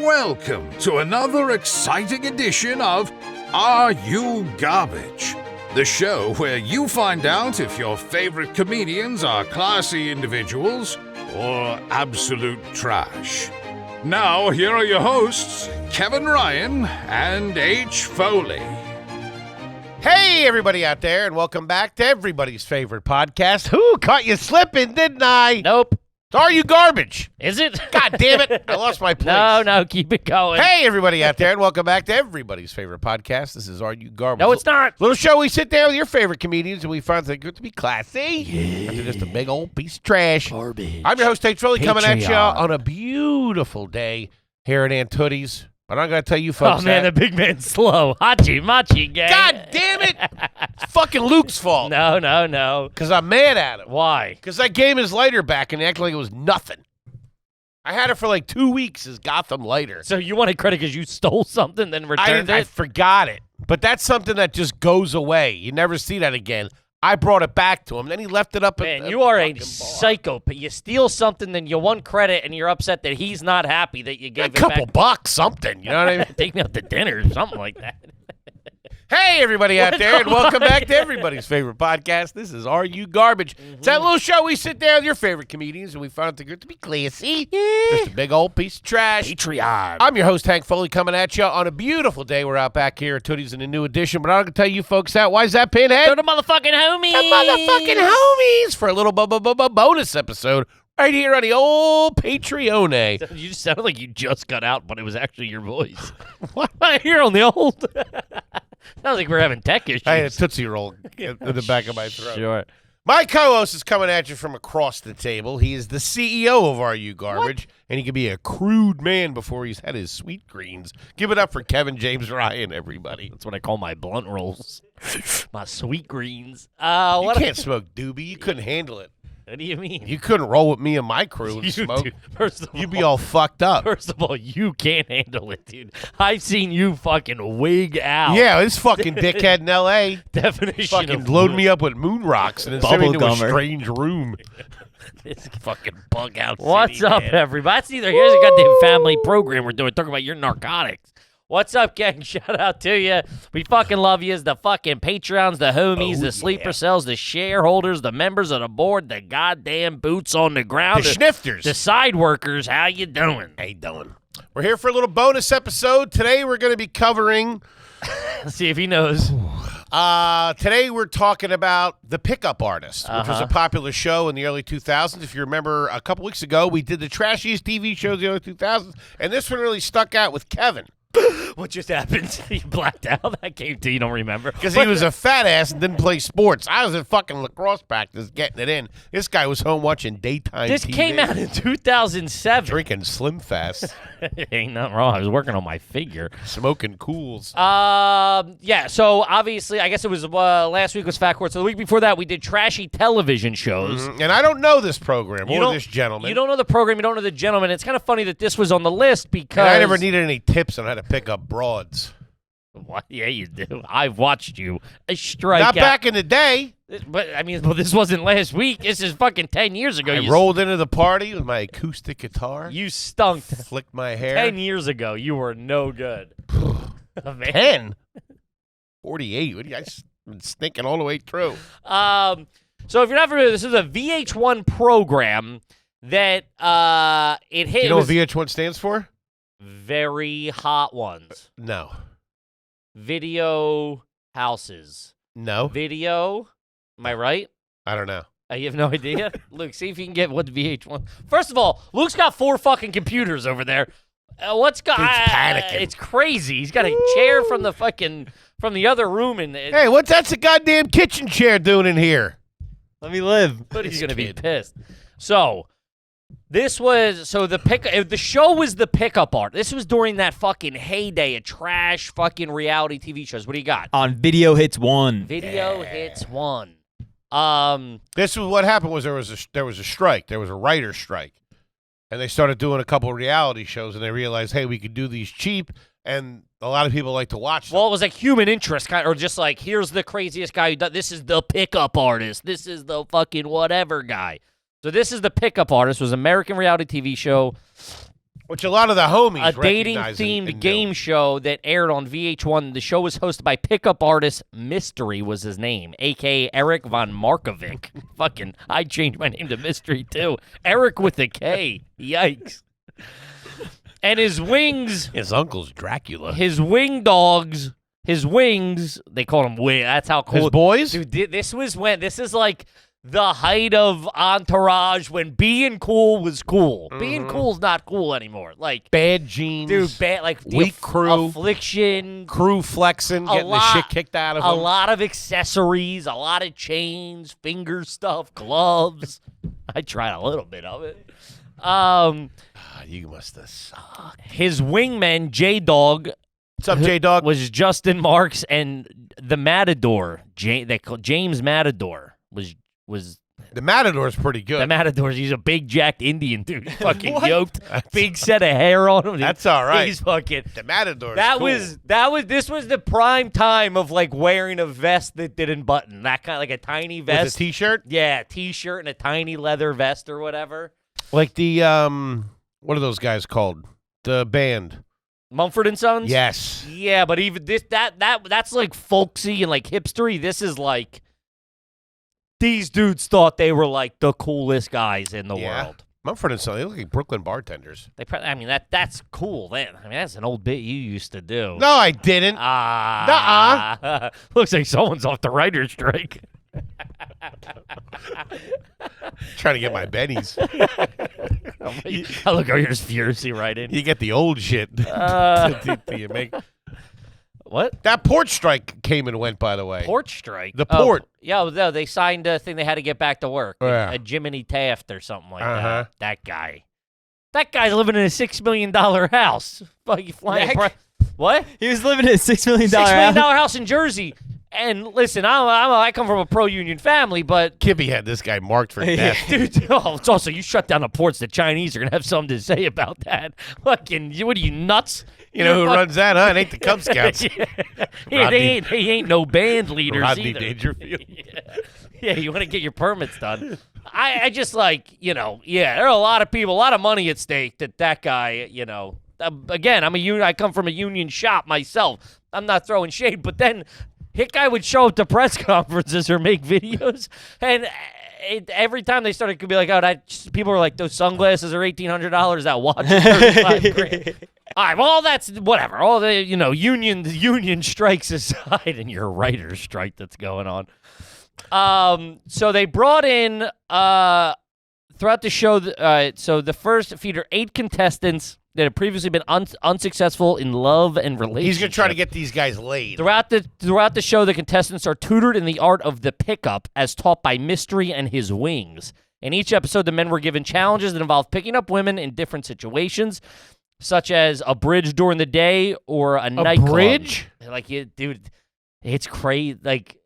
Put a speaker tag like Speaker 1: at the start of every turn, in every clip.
Speaker 1: welcome to another exciting edition of Are You Garbage? The show where you find out if your favorite comedians are classy individuals or absolute trash. Now, here are your hosts, Kevin Ryan and H. Foley.
Speaker 2: Hey, everybody out there, and welcome back to everybody's favorite podcast. Who caught you slipping, didn't I?
Speaker 3: Nope.
Speaker 2: Are You Garbage?
Speaker 3: Is it?
Speaker 2: God damn it. I lost my place.
Speaker 3: No, keep it going.
Speaker 2: Hey, everybody out there, and welcome back to everybody's favorite podcast. This is Are You Garbage?
Speaker 3: No, it's not.
Speaker 2: Little show we sit there with your favorite comedians, and we find things good to be classy. Yeah. After just a big old piece of trash.
Speaker 3: Garbage.
Speaker 2: I'm your host, H. Foley, coming at you
Speaker 3: Patreon.
Speaker 2: on a beautiful day here at Aunt Tootie's. But I'm going to tell you folks
Speaker 3: Oh, man, the big man's slow. Hachi machi gang.
Speaker 2: God damn it. It's fucking Luke's fault.
Speaker 3: No.
Speaker 2: Because I'm mad at him.
Speaker 3: Why?
Speaker 2: Because I gave him his lighter back and he acted like it was nothing. I had it for like 2 weeks as Gotham lighter.
Speaker 3: So you wanted credit because you stole something, then returned
Speaker 2: I
Speaker 3: it?
Speaker 2: forgot it. But that's something that just goes away. You never see that again. I brought it back to him. Then he left it up.
Speaker 3: Man, you are a psychopath. You steal something, then you want credit, and you're upset that he's not happy that you gave
Speaker 2: a
Speaker 3: it
Speaker 2: couple
Speaker 3: back.
Speaker 2: bucks, something. You know what I mean?
Speaker 3: Take me out to dinner or something like that.
Speaker 2: Hey, everybody out there, and welcome back to everybody's favorite podcast. This is Are You Garbage? It's that little show we sit there with your favorite comedians, and we find it good to be classy. Just a big old piece of trash.
Speaker 3: Patreon.
Speaker 2: I'm your host, Hank Foley, coming at you on a beautiful day. We're out back here at Tootie's in a new edition, but I'm going to tell you folks that. Why is that, Pinhead?
Speaker 3: Go to motherfucking homies.
Speaker 2: The motherfucking homies for a little bonus episode right here on the old Patreon.
Speaker 3: You just sounded like you just got out, but it was actually your voice. What am I here on the old? Sounds like we're having tech issues.
Speaker 2: I had a Tootsie Roll in the back of my throat.
Speaker 3: Sure.
Speaker 2: My co-host is coming at you from across the table. He is the CEO of Are You Garbage, and he can be a crude man before he's had his sweet greens. Give it up for Kevin James Ryan, everybody.
Speaker 3: That's what I call my blunt rolls. My sweet greens.
Speaker 2: You can't smoke doobie. You couldn't handle it.
Speaker 3: What do you mean?
Speaker 2: You couldn't roll with me and my crew and
Speaker 3: You
Speaker 2: smoke.
Speaker 3: do. First of
Speaker 2: You'd be all fucked up.
Speaker 3: First of all, you can't handle it, dude. I've seen you fucking wig out.
Speaker 2: Yeah, this fucking dickhead in L.A.
Speaker 3: Definition
Speaker 2: fucking
Speaker 3: of
Speaker 2: load me up with moon rocks and then send me to a
Speaker 4: Bubblegummer.
Speaker 2: strange room.
Speaker 3: This
Speaker 2: Fucking bug out
Speaker 3: What's
Speaker 2: city,
Speaker 3: up,
Speaker 2: man.
Speaker 3: everybody? That's either here's a goddamn family program we're doing, talking about your narcotics. What's up, gang? Shout out to you. We fucking love you. The fucking Patreons, the homies, the sleeper cells, the shareholders, the members of the board, the goddamn boots on the ground,
Speaker 2: The schnifters.
Speaker 3: the side workers. How you doing?
Speaker 2: How you doing? We're here for a little bonus episode. Today we're going to be covering...
Speaker 3: Let's see if he knows.
Speaker 2: Today we're talking about The Pickup Artist, which was a
Speaker 3: Uh-huh.
Speaker 2: popular show in the early 2000s. If you remember, a couple weeks ago, we did the trashiest TV shows of the early 2000s, and this one really stuck out with Kevin.
Speaker 3: What just happened? You blacked out? That came to you. Don't remember?
Speaker 2: Because he was a fat ass and didn't play sports. I was at fucking lacrosse practice getting it in. This guy was home watching daytime
Speaker 3: This
Speaker 2: TV.
Speaker 3: came out in 2007.
Speaker 2: Drinking Slim Fast,
Speaker 3: Ain't nothing wrong. I was working on my figure.
Speaker 2: smoking cools.
Speaker 3: Yeah. So obviously, I guess it was last week was Fat Court. So the week before that, we did trashy television shows.
Speaker 2: And I don't know this program
Speaker 3: You
Speaker 2: or
Speaker 3: don't-
Speaker 2: this gentleman.
Speaker 3: You don't know the program. You don't know the gentleman. It's kind of funny that this was on the list because
Speaker 2: And I never needed any tips on how to pick up broads.
Speaker 3: What? Yeah, you do. I've watched you strike
Speaker 2: Not
Speaker 3: out.
Speaker 2: back in the day.
Speaker 3: But I mean, well, this wasn't last week. This is fucking 10 years ago.
Speaker 2: I rolled into the party with my acoustic guitar.
Speaker 3: You stunk.
Speaker 2: Flicked my hair.
Speaker 3: 10 years ago, you were no good. Man.
Speaker 2: 10? 48. What do you, I've been stinking all the way through.
Speaker 3: So if you're not familiar, this is a VH1 program that it hit.
Speaker 2: You know
Speaker 3: it
Speaker 2: what
Speaker 3: was
Speaker 2: VH1 stands for?
Speaker 3: Very Hot Ones.
Speaker 2: No.
Speaker 3: Video houses.
Speaker 2: No.
Speaker 3: Video. Am I right?
Speaker 2: I don't know.
Speaker 3: You have no idea? Luke, see if you can get what VH1. First of all, Luke's got 4 fucking computers over there. What's got?
Speaker 2: Dude's panicking.
Speaker 3: It's crazy. He's got a chair from the other room, and
Speaker 2: Hey, what's that's a goddamn kitchen chair doing in here?
Speaker 4: Let me live.
Speaker 3: but he's
Speaker 2: this
Speaker 3: gonna be
Speaker 2: kid.
Speaker 3: pissed. So the show was The Pickup Art. This was during that fucking heyday of trash fucking reality TV shows. What do you got?
Speaker 4: On Video Hits 1.
Speaker 3: Video Hits 1.
Speaker 2: This was what happened was there was a strike. There was a writer's strike. And they started doing a couple of reality shows, and they realized, hey, we could do these cheap, and a lot of people like to watch them.
Speaker 3: Well, it was like human interest, kind or just like, here's the craziest guy who does. This is the pickup artist. This is the fucking whatever guy. So this is The Pickup Artist. It was an American reality TV show.
Speaker 2: Which a lot of the homies
Speaker 3: a
Speaker 2: recognize
Speaker 3: dating-themed
Speaker 2: and
Speaker 3: game show that aired on VH1. The show was hosted by pickup artist Mystery was his name, a.k.a. Eric Von Markovic. Fucking, I changed my name to Mystery, too. Eric with a K. Yikes. And his wings...
Speaker 2: His uncle's Dracula.
Speaker 3: His wing dogs... His wings, they called him wing. That's how cool.
Speaker 2: His boys?
Speaker 3: Dude, this is like the height of Entourage when being cool was cool. Being cool's not cool anymore. Like
Speaker 2: bad jeans.
Speaker 3: Dude, bad, like
Speaker 2: weak crew.
Speaker 3: Affliction.
Speaker 2: Crew flexing, getting the shit kicked out of them.
Speaker 3: A lot of accessories, a lot of chains, finger stuff, gloves. I tried a little bit of it.
Speaker 2: You must have sucked.
Speaker 3: His wingman, J-Dog,
Speaker 2: what's up, J-Dog?
Speaker 3: was Justin Marks, and the Matador, they call James Matador, was
Speaker 2: the Matador's pretty good.
Speaker 3: The Matador's, he's a big jacked Indian dude, fucking yoked, big set of hair on him.
Speaker 2: That's all right.
Speaker 3: He's fucking.
Speaker 2: The Matador's
Speaker 3: This was the prime time of like wearing a vest that didn't button, that kind of like a tiny vest.
Speaker 2: With a t-shirt?
Speaker 3: Yeah, t-shirt and a tiny leather vest or whatever.
Speaker 2: Like the what are those guys called? The band.
Speaker 3: Mumford & Sons?
Speaker 2: Yes.
Speaker 3: Yeah, but even that's like folksy and like hipstery. This is like these dudes thought they were like the coolest guys in the world.
Speaker 2: Mumford & Sons, they look like Brooklyn bartenders.
Speaker 3: That's cool. That's an old bit you used to do.
Speaker 2: No, I didn't.
Speaker 3: Nuh-uh. Looks like someone's off the writer's strike.
Speaker 2: Trying to get my bennies.
Speaker 3: Look, you're just furiously writing.
Speaker 2: You get the old shit. Do you make
Speaker 3: what?
Speaker 2: That port strike came and went, by the way.
Speaker 3: Port strike?
Speaker 2: The port.
Speaker 3: Yeah, no, they signed a thing they had to get back to work.
Speaker 2: Yeah.
Speaker 3: A Jiminy Taft or something like that. That guy. That guy's living in a $6 million house. Fucking flying. What?
Speaker 4: He was living in a $6 million
Speaker 3: $6 million house in Jersey. And listen, I come from a pro-union family, but
Speaker 2: Kibby had this guy marked for death.
Speaker 3: Dude, it's also you shut down the ports. The Chinese are gonna have something to say about that. Fucking, what are you nuts?
Speaker 2: You know who runs that, huh? It ain't the Cub Scouts.
Speaker 3: Yeah, they ain't no band leaders
Speaker 2: Rodney
Speaker 3: either.
Speaker 2: Dangerfield.
Speaker 3: Yeah, you want to get your permits done. I just like, there are a lot of people, a lot of money at stake that guy, again, I come from a union shop myself. I'm not throwing shade, but then Hit guy would show up to press conferences or make videos, and every time they started to be like, people were like, those sunglasses are $1,800, that watch is $35,000. All right, well, that's whatever. All the union strikes aside, and your writer's strike that's going on. So they brought in throughout the show. So the first featured 8 contestants that had previously been unsuccessful in love and relationships.
Speaker 2: He's going to try to get these guys laid.
Speaker 3: Throughout the show, the contestants are tutored in the art of the pickup as taught by Mystery and his wings. In each episode, the men were given challenges that involved picking up women in different situations, such as a bridge during the day or a nightclub.
Speaker 2: Bridge?
Speaker 3: Like, dude, it's crazy. Like,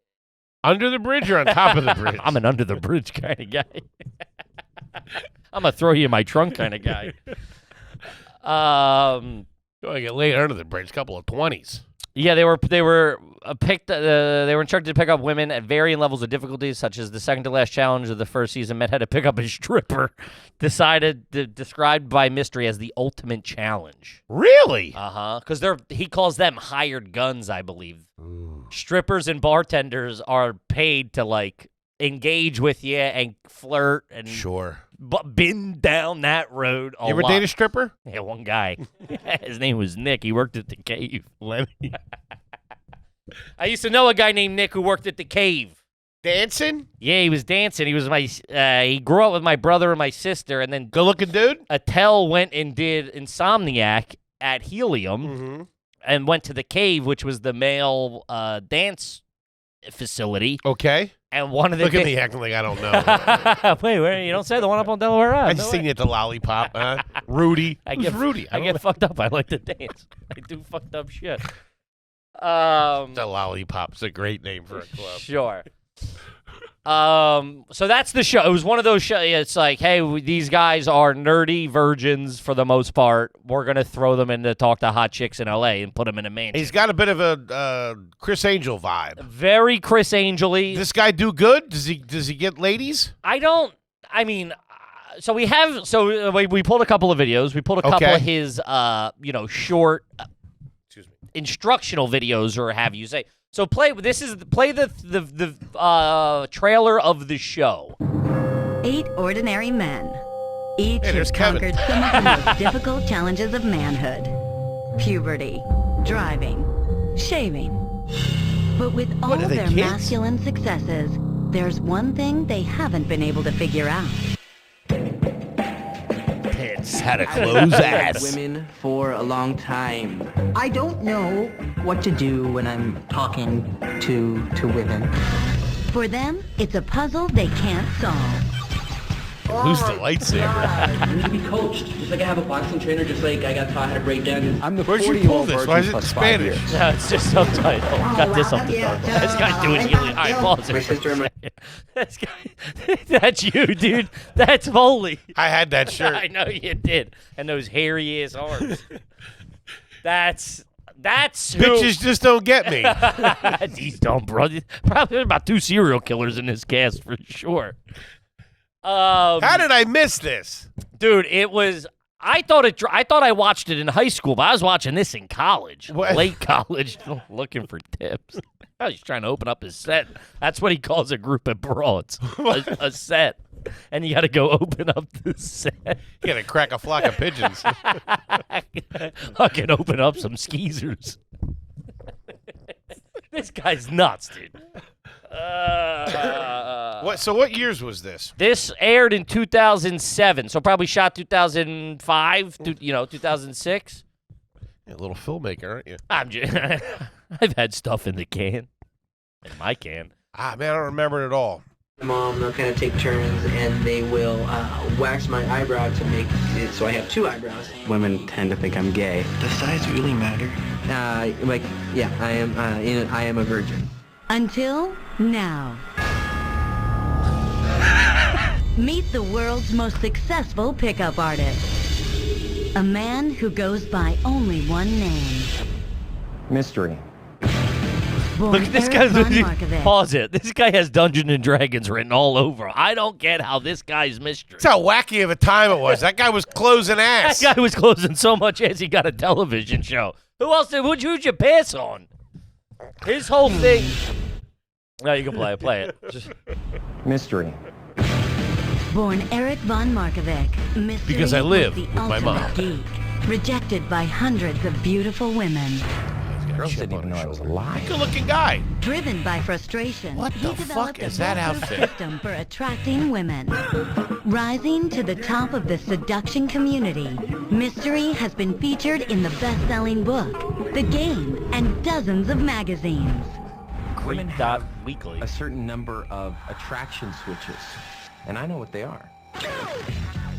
Speaker 2: under the bridge or on top of the bridge?
Speaker 3: I'm an under the bridge kind of guy. I'm a throw you in my trunk kind of guy.
Speaker 2: Going to get laid under the bridge, couple of 20s.
Speaker 3: Yeah, they were picked. They were instructed to pick up women at varying levels of difficulty, such as the second to last challenge of the first season. Men had to pick up a stripper, described by Mystery as the ultimate challenge.
Speaker 2: Really?
Speaker 3: Because he calls them hired guns, I believe. Ooh. Strippers and bartenders are paid to like engage with you and flirt and
Speaker 2: sure.
Speaker 3: Been down that road a lot.
Speaker 2: You ever date a stripper?
Speaker 3: Yeah, one guy. His name was Nick. He worked at the Cave.
Speaker 2: Lenny.
Speaker 3: I used to know a guy named Nick who worked at the Cave.
Speaker 2: Dancing?
Speaker 3: Yeah, he was dancing. He was he grew up with my brother and my sister, and then
Speaker 2: good-looking dude.
Speaker 3: Attell went and did Insomniac at Helium, and went to the Cave, which was the male dance facility.
Speaker 2: Okay.
Speaker 3: And one of the
Speaker 2: look at me acting like I don't know.
Speaker 3: Wait, you don't say the one up on Delaware Ave.
Speaker 2: I just seen you at the Lollipop. Rudy.
Speaker 3: I get fucked up. I like to dance. I do fucked up shit.
Speaker 2: The Lollipop's a great name for a club.
Speaker 3: Sure. So that's the show. It was one of those shows. It's like, hey, these guys are nerdy virgins for the most part. We're gonna throw them in to talk to hot chicks in LA and put them in a mansion.
Speaker 2: He's got a bit of a Chris Angel vibe.
Speaker 3: Very Chris Angel-y.
Speaker 2: This guy do good? Does he get ladies?
Speaker 3: I mean, So we have. So we pulled a couple of videos. We pulled a couple
Speaker 2: Okay.
Speaker 3: of his, short,
Speaker 2: Excuse me.
Speaker 3: instructional videos, or have you say. So play the trailer of the show.
Speaker 5: 8 ordinary men. Each
Speaker 2: Hey, there's
Speaker 5: has
Speaker 2: Kevin.
Speaker 5: conquered some of the most difficult challenges of manhood. Puberty, driving, shaving. But with all
Speaker 2: What, are they
Speaker 5: their
Speaker 2: kids?
Speaker 5: masculine successes, there's one thing they haven't been able to figure out.
Speaker 3: Tits.
Speaker 2: How to close ass.
Speaker 6: Women for a long time.
Speaker 7: I don't know what to do when I'm talking to women.
Speaker 5: For them, it's a puzzle they can't solve.
Speaker 2: Who's the lightsaber?
Speaker 6: You need to be coached. Just like I have a boxing trainer, just like I got taught how to break down.
Speaker 8: I'm the
Speaker 2: Where'd you
Speaker 8: 40-year-old
Speaker 2: pull this?
Speaker 8: virgin
Speaker 2: Why is it in
Speaker 8: plus 5
Speaker 2: Spanish?
Speaker 8: years.
Speaker 3: No, it's just subtitle. Got this up the top. This guy's doing healing. All right, pause it.
Speaker 6: My sister and my
Speaker 3: This guy, that's you, dude. That's Foley.
Speaker 2: I had that
Speaker 3: I
Speaker 2: shirt.
Speaker 3: know you did. And those hairy ass arms. That's who.
Speaker 2: Bitches just don't get me.
Speaker 3: These dumb brothers. Probably about 2 serial killers in this cast for sure.
Speaker 2: How did I miss this?
Speaker 3: Dude, it was. I thought I watched it in high school, but I was watching this in college,
Speaker 2: What?
Speaker 3: late college, looking for tips. I was trying to open up his set. That's what he calls a group of broads, a set. And you got to go open up the set.
Speaker 2: You gotta crack a flock of pigeons.
Speaker 3: I can open up some skeezers. This guy's nuts, dude.
Speaker 2: What? So what years was this?
Speaker 3: This aired in 2007, so probably shot 2005, 2006.
Speaker 2: You're a little filmmaker, aren't you?
Speaker 3: I've had stuff in the can, in my can.
Speaker 2: Ah, man, I don't remember it at all.
Speaker 6: mom, they'll kind of take turns and they will wax my eyebrow to make it so I have 2 eyebrows. Women tend to think I'm gay.
Speaker 8: Does size really matter?
Speaker 6: Yeah, I am a virgin.
Speaker 5: Until now. Meet the world's most successful pickup artist. A man who goes by only one name.
Speaker 8: Mystery.
Speaker 5: Born
Speaker 3: Look at this
Speaker 5: Eric
Speaker 3: guy.
Speaker 5: von Markovitch.
Speaker 3: Pause it. This guy has Dungeons and Dragons written all over. I don't get how this guy's mystery.
Speaker 2: That's how wacky of a time it was. That guy was closing ass.
Speaker 3: That guy was closing so much ass he got a television show. Who'd you pass on? His whole thing. No, you can play it. Just...
Speaker 8: Mystery.
Speaker 5: Born Eric von Markovitch, Mystery
Speaker 2: Because I
Speaker 5: was
Speaker 2: live
Speaker 5: the
Speaker 2: with my
Speaker 5: ultimate
Speaker 2: mom.
Speaker 5: Geek, rejected by hundreds of beautiful women.
Speaker 8: Girls didn't even know I was alive.
Speaker 2: Good looking guy.
Speaker 5: Driven by frustration,
Speaker 2: What
Speaker 5: he
Speaker 2: the
Speaker 5: developed
Speaker 2: fuck is
Speaker 5: a
Speaker 2: that
Speaker 5: bulletproof
Speaker 2: outfit?
Speaker 5: system for attracting women. Rising to the top of the seduction community, Mystery has been featured in the best-selling book, The Game, and dozens of magazines.
Speaker 8: Women
Speaker 3: Creep
Speaker 8: have
Speaker 3: Weekly.
Speaker 8: a certain number of attraction switches, and I know what they are.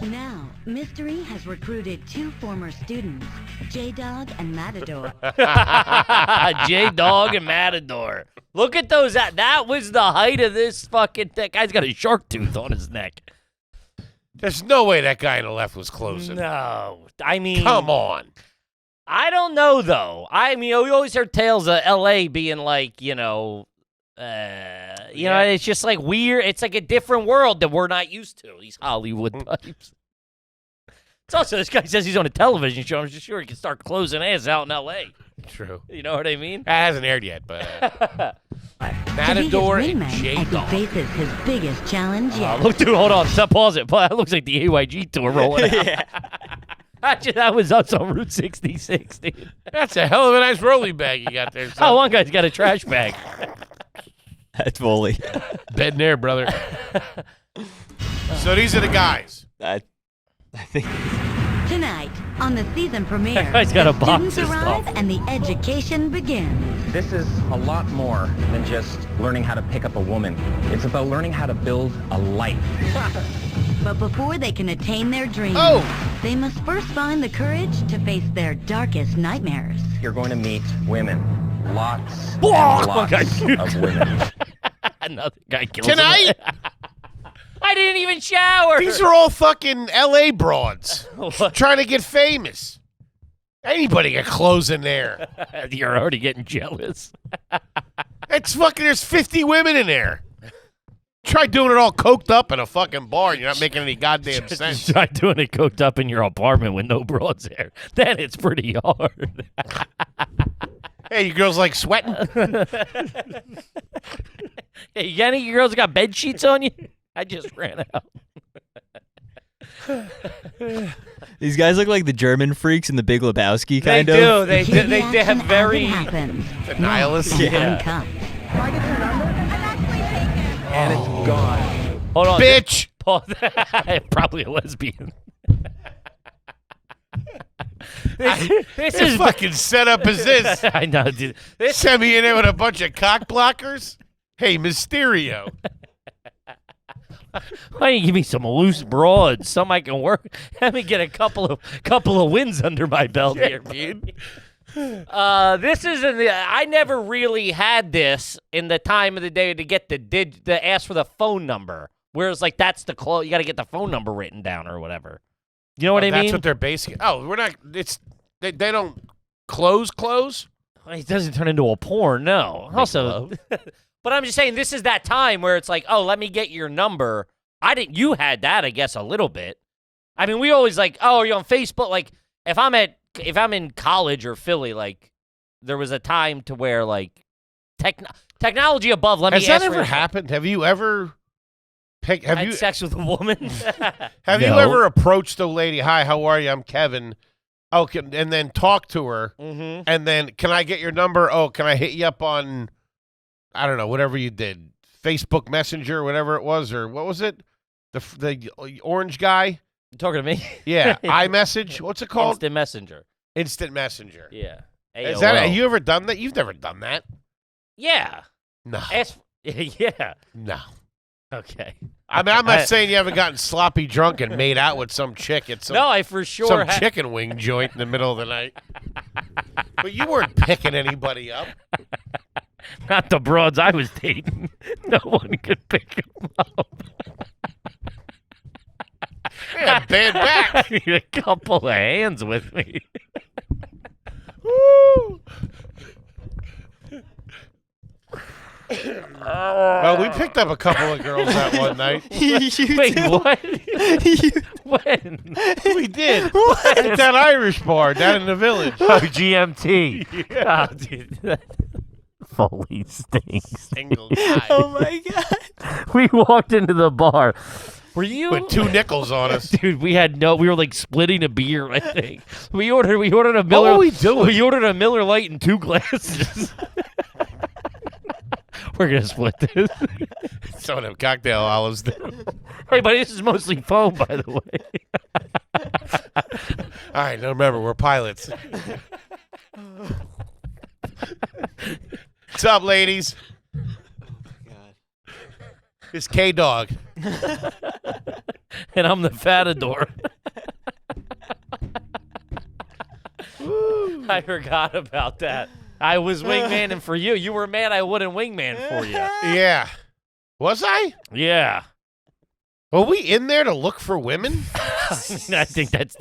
Speaker 5: Now, Mystery has recruited 2 former students, J-Dog and Matador.
Speaker 3: J-Dog and Matador. Look at those. That was the height of this fucking thing. Guy's got a shark tooth on his neck.
Speaker 2: There's no way that guy on the left was closing.
Speaker 3: No. I mean.
Speaker 2: Come on.
Speaker 3: I don't know, though. I mean, we always heard tales of L.A. being like, it's just like weird. It's like a different world that we're not used to, these Hollywood types. It's also, this guy says he's on a television show. I'm just sure he can start closing ass out in L.A.
Speaker 2: True.
Speaker 3: You know what I mean?
Speaker 2: That hasn't aired yet, but
Speaker 5: to
Speaker 2: Matador
Speaker 5: be his
Speaker 2: and
Speaker 5: wingman as he
Speaker 2: J-Dog.
Speaker 5: faces his biggest challenge yet.
Speaker 3: Look, dude, hold on. Stop, pause it. That looks like the AYG tour rolling out. Actually, that was us on Route 66, dude.
Speaker 2: That's a hell of a nice rolling bag you got there, son.
Speaker 3: Oh, one guy's got a trash bag.
Speaker 4: That's Foley.
Speaker 2: Bed in there, brother. So these are the guys.
Speaker 4: I think
Speaker 5: Tonight, on the season premiere,
Speaker 3: guy's got
Speaker 5: the
Speaker 3: a box
Speaker 5: students
Speaker 3: of
Speaker 5: arrive
Speaker 3: stuff.
Speaker 5: and the education begins.
Speaker 8: This is a lot more than just learning how to pick up a woman. It's about learning how to build a life.
Speaker 5: But before they can attain their dreams, they must first find the courage to face their darkest nightmares.
Speaker 8: You're going to meet women. Lots and
Speaker 3: Whoa,
Speaker 8: lots
Speaker 3: okay.
Speaker 8: of women.
Speaker 3: Another guy kills
Speaker 2: Tonight?
Speaker 3: him. I didn't even shower.
Speaker 2: These are all fucking L.A. broads
Speaker 3: What?
Speaker 2: trying to get famous. Anybody get clothes in there.
Speaker 3: You're already getting jealous.
Speaker 2: It's fucking, there's 50 women in there. Try doing it all coked up in a fucking bar and you're not making any goddamn sense.
Speaker 3: Try doing it coked up in your apartment with no broads there. Then it's pretty hard.
Speaker 2: Hey, you girls like sweating?
Speaker 3: Hey, you got any girls that got bed sheets on you? I just ran out.
Speaker 4: These guys look like the German freaks in the Big Lebowski,
Speaker 3: They
Speaker 4: kind of.
Speaker 3: do. They
Speaker 5: Reaction
Speaker 3: have
Speaker 5: as it
Speaker 3: very.
Speaker 5: happens.
Speaker 2: The nihilists?
Speaker 5: Raw and
Speaker 3: Yeah.
Speaker 5: uncut.
Speaker 8: And it's gone.
Speaker 3: Hold on.
Speaker 2: Bitch!
Speaker 3: Paul, probably a lesbian. This
Speaker 2: As
Speaker 3: is
Speaker 2: fucking setup as this.
Speaker 3: I know, dude. This
Speaker 2: Send me in there with a bunch of cock blockers? Hey, Mysterio.
Speaker 3: Why don't you give me some loose broads? Some I can work. Let me get a couple of wins under my belt here, dude. This isn't. I never really had this in the time of the day to get the ask for the phone number. Whereas like that's the you got to get the phone number written down or whatever. You know what I mean?
Speaker 2: That's what they're basing. Oh, we're not. It's they don't close.
Speaker 3: It doesn't turn into a porn, no. Also, but I'm just saying this is that time where it's like, oh, let me get your number. You had that, I guess, a little bit. I mean, we always like, oh, are you on Facebook? Like, if I'm in college or Philly, like, there was a time to where like technology above. Let
Speaker 2: Has
Speaker 3: me
Speaker 2: that
Speaker 3: ask for
Speaker 2: ever
Speaker 3: your-
Speaker 2: happened? Have you ever
Speaker 3: had sex with a woman?
Speaker 2: have you
Speaker 3: No.
Speaker 2: ever approached a lady? Hi, how are you? I'm Kevin. Oh, and then talk to her,
Speaker 3: Mm-hmm.
Speaker 2: and then can I get your number? Oh, can I hit you up on, I don't know, whatever you did, Facebook Messenger, whatever it was, or what was it? The orange guy?
Speaker 3: You talking to me?
Speaker 2: Yeah, iMessage. What's it called?
Speaker 3: Instant Messenger.
Speaker 2: Instant Messenger.
Speaker 3: Yeah.
Speaker 2: Is that?
Speaker 3: AOL.
Speaker 2: Have you ever done that? You've never done that.
Speaker 3: Yeah.
Speaker 2: No.
Speaker 3: Yeah.
Speaker 2: No.
Speaker 3: Okay.
Speaker 2: I mean, I'm not saying you haven't gotten sloppy drunk and made out with some chick at some,
Speaker 3: No, I for sure
Speaker 2: some
Speaker 3: have.
Speaker 2: chicken wing joint in the middle of the night. But you weren't picking anybody up.
Speaker 3: Not the broads I was dating. No one could pick them up.
Speaker 2: Yeah, bad back.
Speaker 3: I need a couple of hands with me.
Speaker 2: Woo. Well, we picked up a couple of girls that one night.
Speaker 3: Wait, what? When?
Speaker 2: We did. At that Irish bar down in the village.
Speaker 3: Oh, GMT. Oh, dude. Foley stinks.
Speaker 2: Single guy.
Speaker 4: Oh my god.
Speaker 3: We walked into the bar. Were you?
Speaker 2: With 2 nickels on us.
Speaker 3: Dude, we were like splitting a beer, I think. We ordered a Miller.
Speaker 2: What were we doing?
Speaker 3: We ordered a Miller Lite in 2 glasses. We're going to split this.
Speaker 2: Some of them cocktail olives.
Speaker 3: Hey, buddy, this is mostly foam, by the way.
Speaker 2: All right, now remember, we're pilots. What's up, ladies? It's K-Dog.
Speaker 3: And I'm the fatador. I forgot about that. I was wingmaning for you. You were mad I wouldn't wingman for you.
Speaker 2: Yeah. Was I?
Speaker 3: Yeah.
Speaker 2: Were we in there to look for women?
Speaker 3: I think that's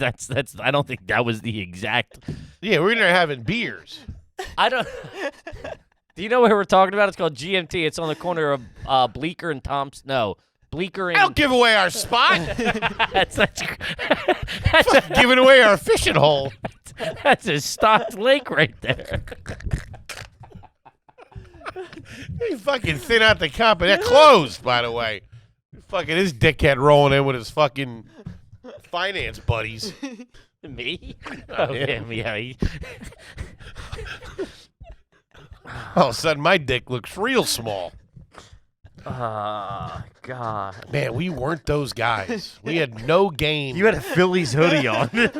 Speaker 3: I don't think that was the exact.
Speaker 2: Yeah, we're in there having beers.
Speaker 3: I don't. Do you know what we're talking about? It's called GMT. It's on the corner of Bleecker and Thompson. No, Bleecker and.
Speaker 2: Don't give away our spot.
Speaker 3: that's
Speaker 2: Giving away our fishing hole.
Speaker 3: that's a stocked lake right there.
Speaker 2: You fucking thin out the cup, and they're closed, by the way. Fucking this dickhead rolling in with his fucking finance buddies.
Speaker 3: Me? Oh,
Speaker 2: yeah.
Speaker 3: yeah.
Speaker 2: All of a sudden, my dick looks real small.
Speaker 3: Oh, God.
Speaker 2: Man, we weren't those guys. We had no game.
Speaker 3: You had a Phillies hoodie on. Do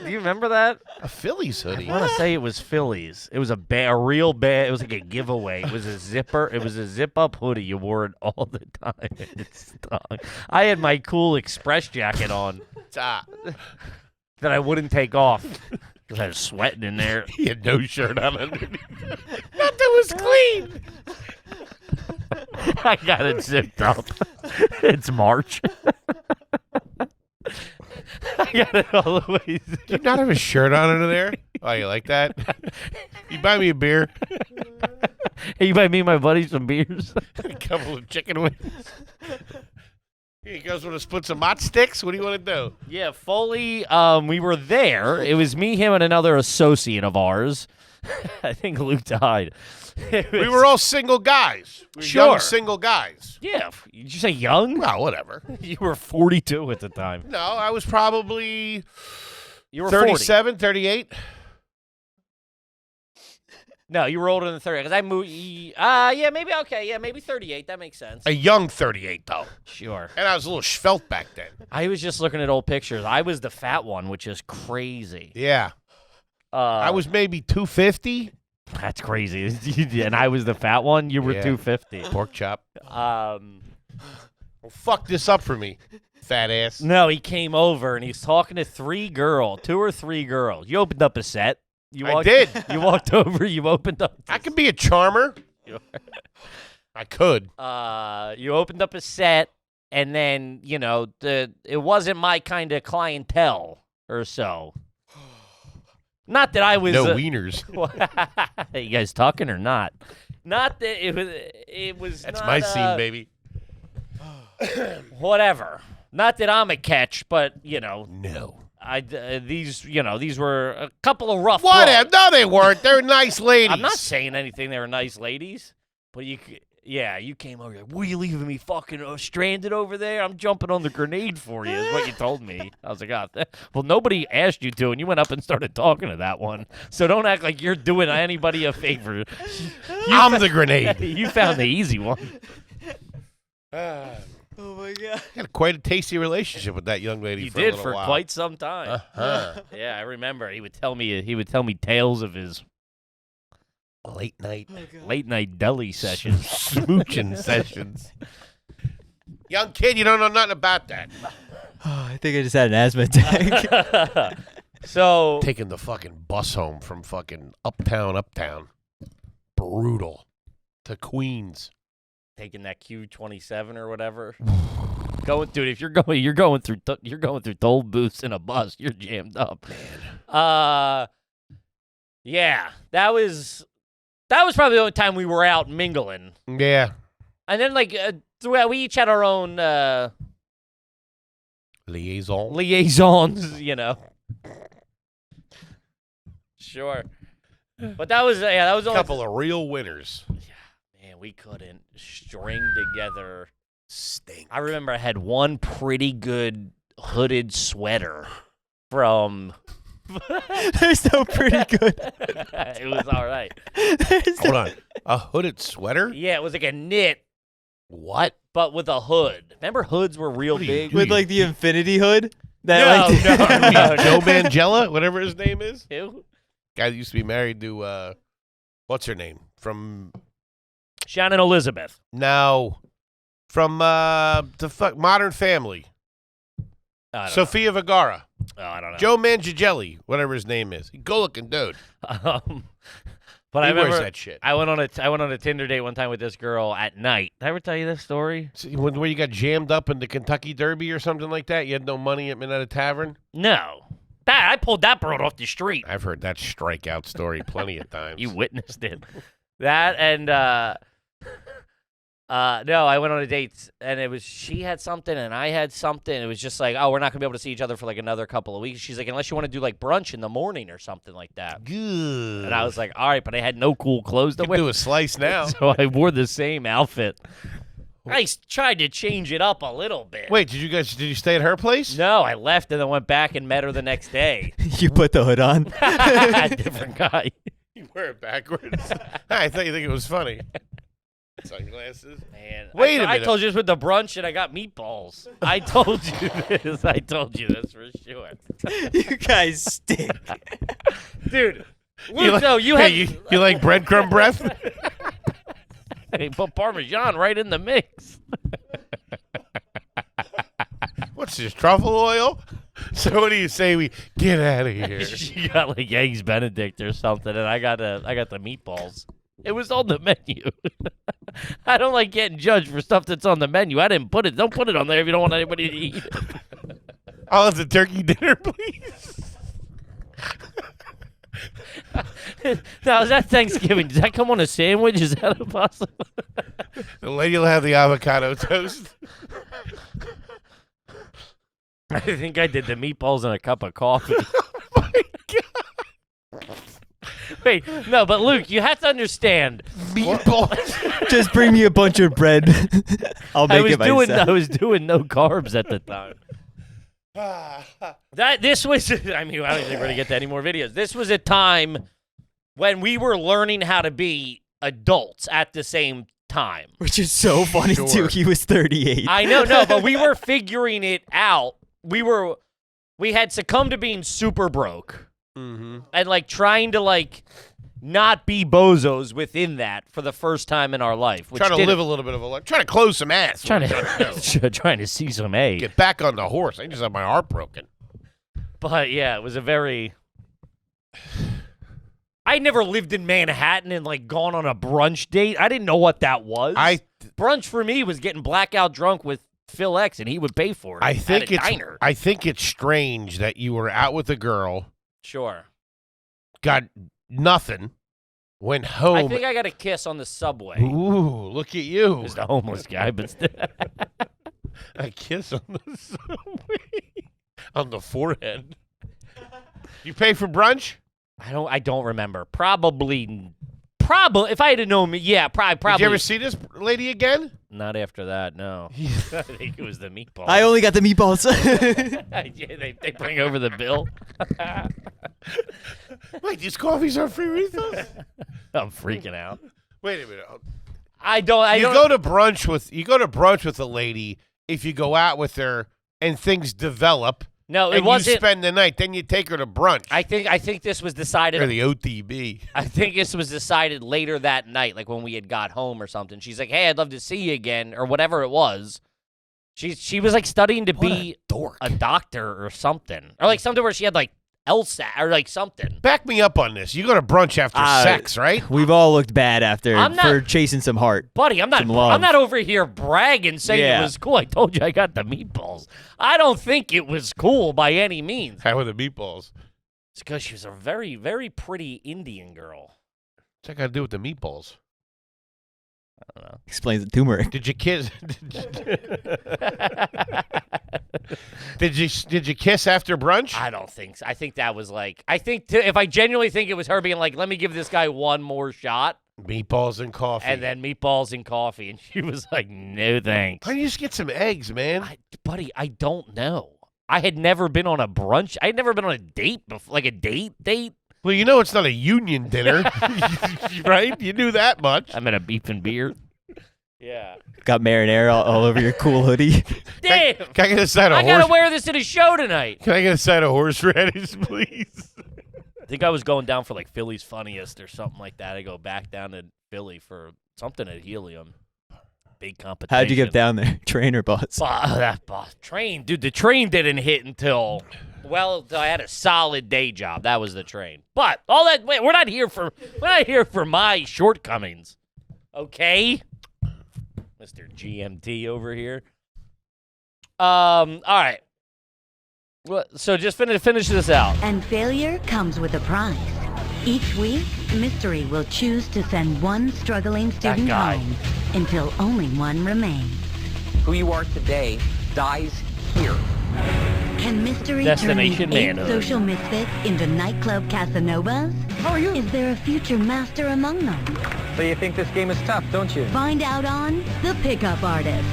Speaker 3: you remember that?
Speaker 2: a Phillies hoodie.
Speaker 3: I want to say it was Phillies. It was a real bad. It was like a giveaway. It was a zipper. It was a zip-up hoodie. You wore it all the time. It stung. I had my cool Express jacket on
Speaker 2: Ah,
Speaker 3: that I wouldn't take off because I was sweating in there.
Speaker 2: he had no shirt on underneath. Nothing was clean.
Speaker 3: I got it zipped up. It's March. I got it all the way zipped.
Speaker 2: Do you not have a shirt on under there? Oh, you like that? You buy me a beer,
Speaker 3: Hey, you buy me and my buddies some beers?
Speaker 2: a couple of chicken wings. You guys want to split some hot sticks? What do you want to do?
Speaker 3: Yeah, fully. We were there. It was me, him, and another associate of ours. I think Luke died.
Speaker 2: We were all single guys. We were
Speaker 3: Sure.
Speaker 2: young single guys.
Speaker 3: Yeah. Did you say young?
Speaker 2: Well, whatever.
Speaker 3: You were 42 at the time.
Speaker 2: No, I was probably
Speaker 3: You were
Speaker 2: 37, 38.
Speaker 3: 40. No, you were older than 30. Because I moved. Yeah, maybe. Okay, yeah, maybe 38. That makes sense.
Speaker 2: A young 38, though.
Speaker 3: Sure.
Speaker 2: And I was a little svelte back then.
Speaker 3: I was just looking at old pictures. I was the fat one, which is crazy.
Speaker 2: Yeah. I was maybe 250.
Speaker 3: That's crazy. And I was the fat one. You were
Speaker 2: Yeah.
Speaker 3: 250.
Speaker 2: Pork chop.
Speaker 3: Well,
Speaker 2: fuck this up for me, fat ass.
Speaker 3: no, he came over and he's talking to two or three girls. You opened up a set.
Speaker 2: I did.
Speaker 3: You walked over. You opened up.
Speaker 2: I could be a charmer. I could.
Speaker 3: You opened up a set, and then it wasn't my kind of clientele or so. Not that I was
Speaker 2: No wieners.
Speaker 3: You guys talking or not? Not that it was. It was.
Speaker 2: That's
Speaker 3: not,
Speaker 2: my scene, baby.
Speaker 3: Whatever. Not that I'm a catch, but
Speaker 2: No.
Speaker 3: these were a couple of rough.
Speaker 2: Whatever.
Speaker 3: bloods.
Speaker 2: No, they weren't. They're nice ladies.
Speaker 3: I'm not saying anything. They were nice ladies, but you came over. Like, were you leaving me fucking stranded over there? I'm jumping on the grenade for you. Is what you told me. I was like, well, nobody asked you to, and you went up and started talking to that one. So don't act like you're doing anybody a favor.
Speaker 2: I'm the grenade.
Speaker 3: You found the easy one.
Speaker 4: Oh my god.
Speaker 2: I had quite a tasty relationship with that young lady.
Speaker 3: You
Speaker 2: for a
Speaker 3: did
Speaker 2: little
Speaker 3: for
Speaker 2: while.
Speaker 3: quite some time. Yeah, I remember. He would tell me tales of his
Speaker 2: late night
Speaker 3: deli sessions.
Speaker 2: smooching sessions. Young kid, you don't know nothing about that.
Speaker 4: Oh, I think I just had an asthma attack.
Speaker 3: So
Speaker 2: Taking the fucking bus home from fucking uptown, brutal, to Queens.
Speaker 3: taking that Q27 or whatever. Dude, if you're going through toll booths in a bus, you're jammed up. Yeah, that was probably the only time we were out mingling.
Speaker 2: Yeah.
Speaker 3: And then throughout, we each had our own
Speaker 2: Liaisons.
Speaker 3: Sure. But that was
Speaker 2: A couple of real winners.
Speaker 3: Man, we couldn't string together.
Speaker 2: Stink.
Speaker 3: I remember I had one pretty good hooded sweater from.
Speaker 4: There's no pretty good.
Speaker 3: It was all right.
Speaker 2: Hold on. A hooded sweater?
Speaker 3: Yeah, it was like a knit,
Speaker 2: What?
Speaker 3: but with a hood. Remember hoods were real
Speaker 2: What are you
Speaker 3: big?
Speaker 2: doing?
Speaker 4: With like the infinity hood.
Speaker 3: No,
Speaker 4: That
Speaker 2: Joe Mangella, whatever his name is.
Speaker 3: Who?
Speaker 2: Guy that used to be married to, what's her name? From,
Speaker 3: Shannon Elizabeth.
Speaker 2: no. From, Modern Family.
Speaker 3: I don't
Speaker 2: Sofia Vergara.
Speaker 3: know. Oh, I don't know.
Speaker 2: Joe Manganiello, whatever his name is. Good looking dude.
Speaker 3: But
Speaker 2: He
Speaker 3: I remember
Speaker 2: wears that shit.
Speaker 3: I went on a Tinder date one time with this girl at night. Did I ever tell you this story?
Speaker 2: See, where you got jammed up in the Kentucky Derby or something like that? You had no money at a tavern?
Speaker 3: No. I pulled that broad off the street.
Speaker 2: I've heard that strikeout story plenty of times.
Speaker 3: You witnessed it. That and no, I went on a date and she had something and I had something. It was just like, oh, we're not gonna be able to see each other for like another couple of weeks. She's like, unless you want to do like brunch in the morning or something like that.
Speaker 2: Good.
Speaker 3: And I was like, all right, but I had no cool clothes to
Speaker 2: You
Speaker 3: wear.
Speaker 2: can do a slice now.
Speaker 3: So I wore the same outfit. I tried to change it up a little bit.
Speaker 2: Wait, did you stay at her place?
Speaker 3: No, I left and then went back and met her the next day.
Speaker 4: You put the hood on.
Speaker 3: Different guy.
Speaker 2: You wear it backwards. I thought you think it was funny. Sunglasses.
Speaker 3: Man,
Speaker 2: Wait a
Speaker 3: I
Speaker 2: minute.
Speaker 3: told you this with the brunch and I got meatballs. I told you this. I told you this for sure.
Speaker 4: You guys stink.
Speaker 3: Dude,
Speaker 2: You
Speaker 3: Luke, no, you
Speaker 2: hey,
Speaker 3: had
Speaker 2: you like breadcrumb breath?
Speaker 3: Hey, put Parmesan right in the mix.
Speaker 2: What's this, truffle oil? So what do you say we get out of here?
Speaker 3: She got like eggs Benedict or something, and I got the meatballs. It was on the menu. I don't like getting judged for stuff that's on the menu. I didn't put it. Don't put it on there if you don't want anybody to eat it.
Speaker 2: I'll have the turkey dinner, please.
Speaker 3: Now, is that Thanksgiving? Does that come on a sandwich? Is that possible?
Speaker 2: The lady will have the avocado toast.
Speaker 3: I think I did the meatballs and a cup of coffee.
Speaker 2: Oh my God.
Speaker 3: Wait, no, but Luke, you have to understand.
Speaker 2: Meatballs.
Speaker 4: Just bring me a bunch of bread. I'll make it myself.
Speaker 3: I was doing no carbs at the time. This was, I mean, I don't think we're gonna get to any more videos. This was a time when we were learning how to be adults at the same time.
Speaker 4: Which is so funny, too. He was 38.
Speaker 3: I know, no, but we were figuring it out. We had succumbed to being super broke.
Speaker 2: Mm-hmm.
Speaker 3: And, like, trying to, like, not be bozos within that for the first time in our life. Which
Speaker 2: Trying to live a little bit of a life. Trying to close some ass.
Speaker 3: Trying to see some A.
Speaker 2: Get back on the horse. I just have my heart broken.
Speaker 3: But, yeah, it was a very... I never lived in Manhattan and, like, gone on a brunch date. I didn't know what that was. Brunch for me was getting blackout drunk with Phil X, and he would pay for it at a diner.
Speaker 2: I think it's strange that you were out with a girl...
Speaker 3: Sure.
Speaker 2: Got nothing. Went home.
Speaker 3: I think I got a kiss on the subway.
Speaker 2: Ooh, look at you.
Speaker 3: It was the homeless guy, but still.
Speaker 2: A kiss on the subway. On the forehead. You pay for brunch?
Speaker 3: I don't remember. Probably. If I had known me, yeah, probably.
Speaker 2: Did you ever see this lady again?
Speaker 3: Not after that, no. I think it was the meatballs.
Speaker 4: I only got the meatballs.
Speaker 3: Yeah, they bring over the bill.
Speaker 2: Wait, these coffees are free refills?
Speaker 3: I'm freaking out.
Speaker 2: Wait a minute.
Speaker 3: You
Speaker 2: go to brunch with a lady if you go out with her and things develop.
Speaker 3: No, it
Speaker 2: and
Speaker 3: wasn't.
Speaker 2: You spend the night, then you take her to brunch.
Speaker 3: I think this was decided.
Speaker 2: Or the OTB.
Speaker 3: I think this was decided later that night, like when we had got home or something. She's like, "Hey, I'd love to see you again," or whatever it was. She was like studying to be a doctor or something, or like something where she had like LSAT or like something.
Speaker 2: Back me up on this. You go to brunch after sex, right?
Speaker 4: We've all looked bad after for chasing some heart.
Speaker 3: Buddy, I'm not over here bragging saying it was cool. I told you I got the meatballs. I don't think it was cool by any means.
Speaker 2: How were the meatballs?
Speaker 3: It's because she was a very, very pretty Indian girl.
Speaker 2: What's that got to do with the meatballs?
Speaker 3: I don't know.
Speaker 4: Explains the turmeric.
Speaker 2: Did you kiss? Did you kiss after brunch?
Speaker 3: I don't think so. I think that was like, if I genuinely think it was her being like, let me give this guy one more shot.
Speaker 2: Meatballs and coffee.
Speaker 3: And then meatballs and coffee. And she was like, no thanks.
Speaker 2: Why don't you just get some eggs, man?
Speaker 3: Buddy, I don't know. I had never been on a brunch. I had never been on a date before, like a date.
Speaker 2: Well, you know it's not a union dinner, right? You knew that much.
Speaker 3: I'm in a beef and beer. Yeah.
Speaker 4: Got marinara all over your cool hoodie.
Speaker 3: Damn.
Speaker 2: Can I get a side of
Speaker 3: I gotta wear this to the show tonight.
Speaker 2: Can I get a side of horseradish, please?
Speaker 3: I think I was going down for like Philly's Funniest or something like that. I go back down to Philly for something at Helium. Big competition.
Speaker 4: How'd you get down there? Train or bus?
Speaker 3: That bus. Train. Dude, the train didn't hit until I had a solid day job. That was the train. But all that, we're not here for my shortcomings. Okay? Mr. GMT over here. All right. Well, so just finish this out.
Speaker 5: And failure comes with a prize. Each week, Mystery will choose to send one struggling student home until only one remains.
Speaker 7: Who you are today dies here.
Speaker 5: Can Mystery
Speaker 3: Destination
Speaker 5: turn these eight
Speaker 3: manhood.
Speaker 5: social misfits into nightclub Casanovas?
Speaker 7: How are you?
Speaker 5: Is there a future master among them?
Speaker 7: So you think this game is tough, don't you?
Speaker 5: Find out on The Pickup Artist.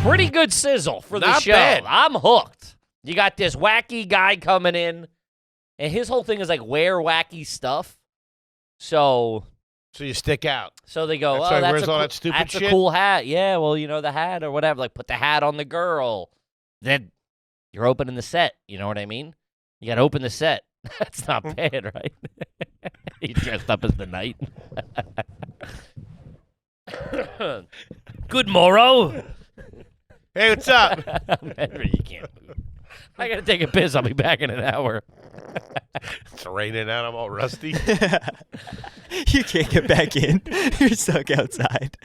Speaker 3: Pretty good sizzle for the
Speaker 2: Not
Speaker 3: show.
Speaker 2: bad.
Speaker 3: I'm hooked. You got this wacky guy coming in, and his whole thing is like wear wacky stuff. So
Speaker 2: you stick out.
Speaker 3: So they go,
Speaker 2: That's why he
Speaker 3: that's
Speaker 2: wears all that stupid
Speaker 3: that's
Speaker 2: shit?
Speaker 3: a cool hat. Yeah, well, you know, the hat or whatever. Like, put the hat on the girl. Then you're opening the set. You know what I mean? You got to open the set. That's not bad, right? He dressed up as the knight. Good morrow.
Speaker 2: Hey, what's up?
Speaker 3: You can't move. I got to take a piss. I'll be back in an hour.
Speaker 2: It's raining out. I'm all rusty.
Speaker 4: You can't get back in. You're stuck outside.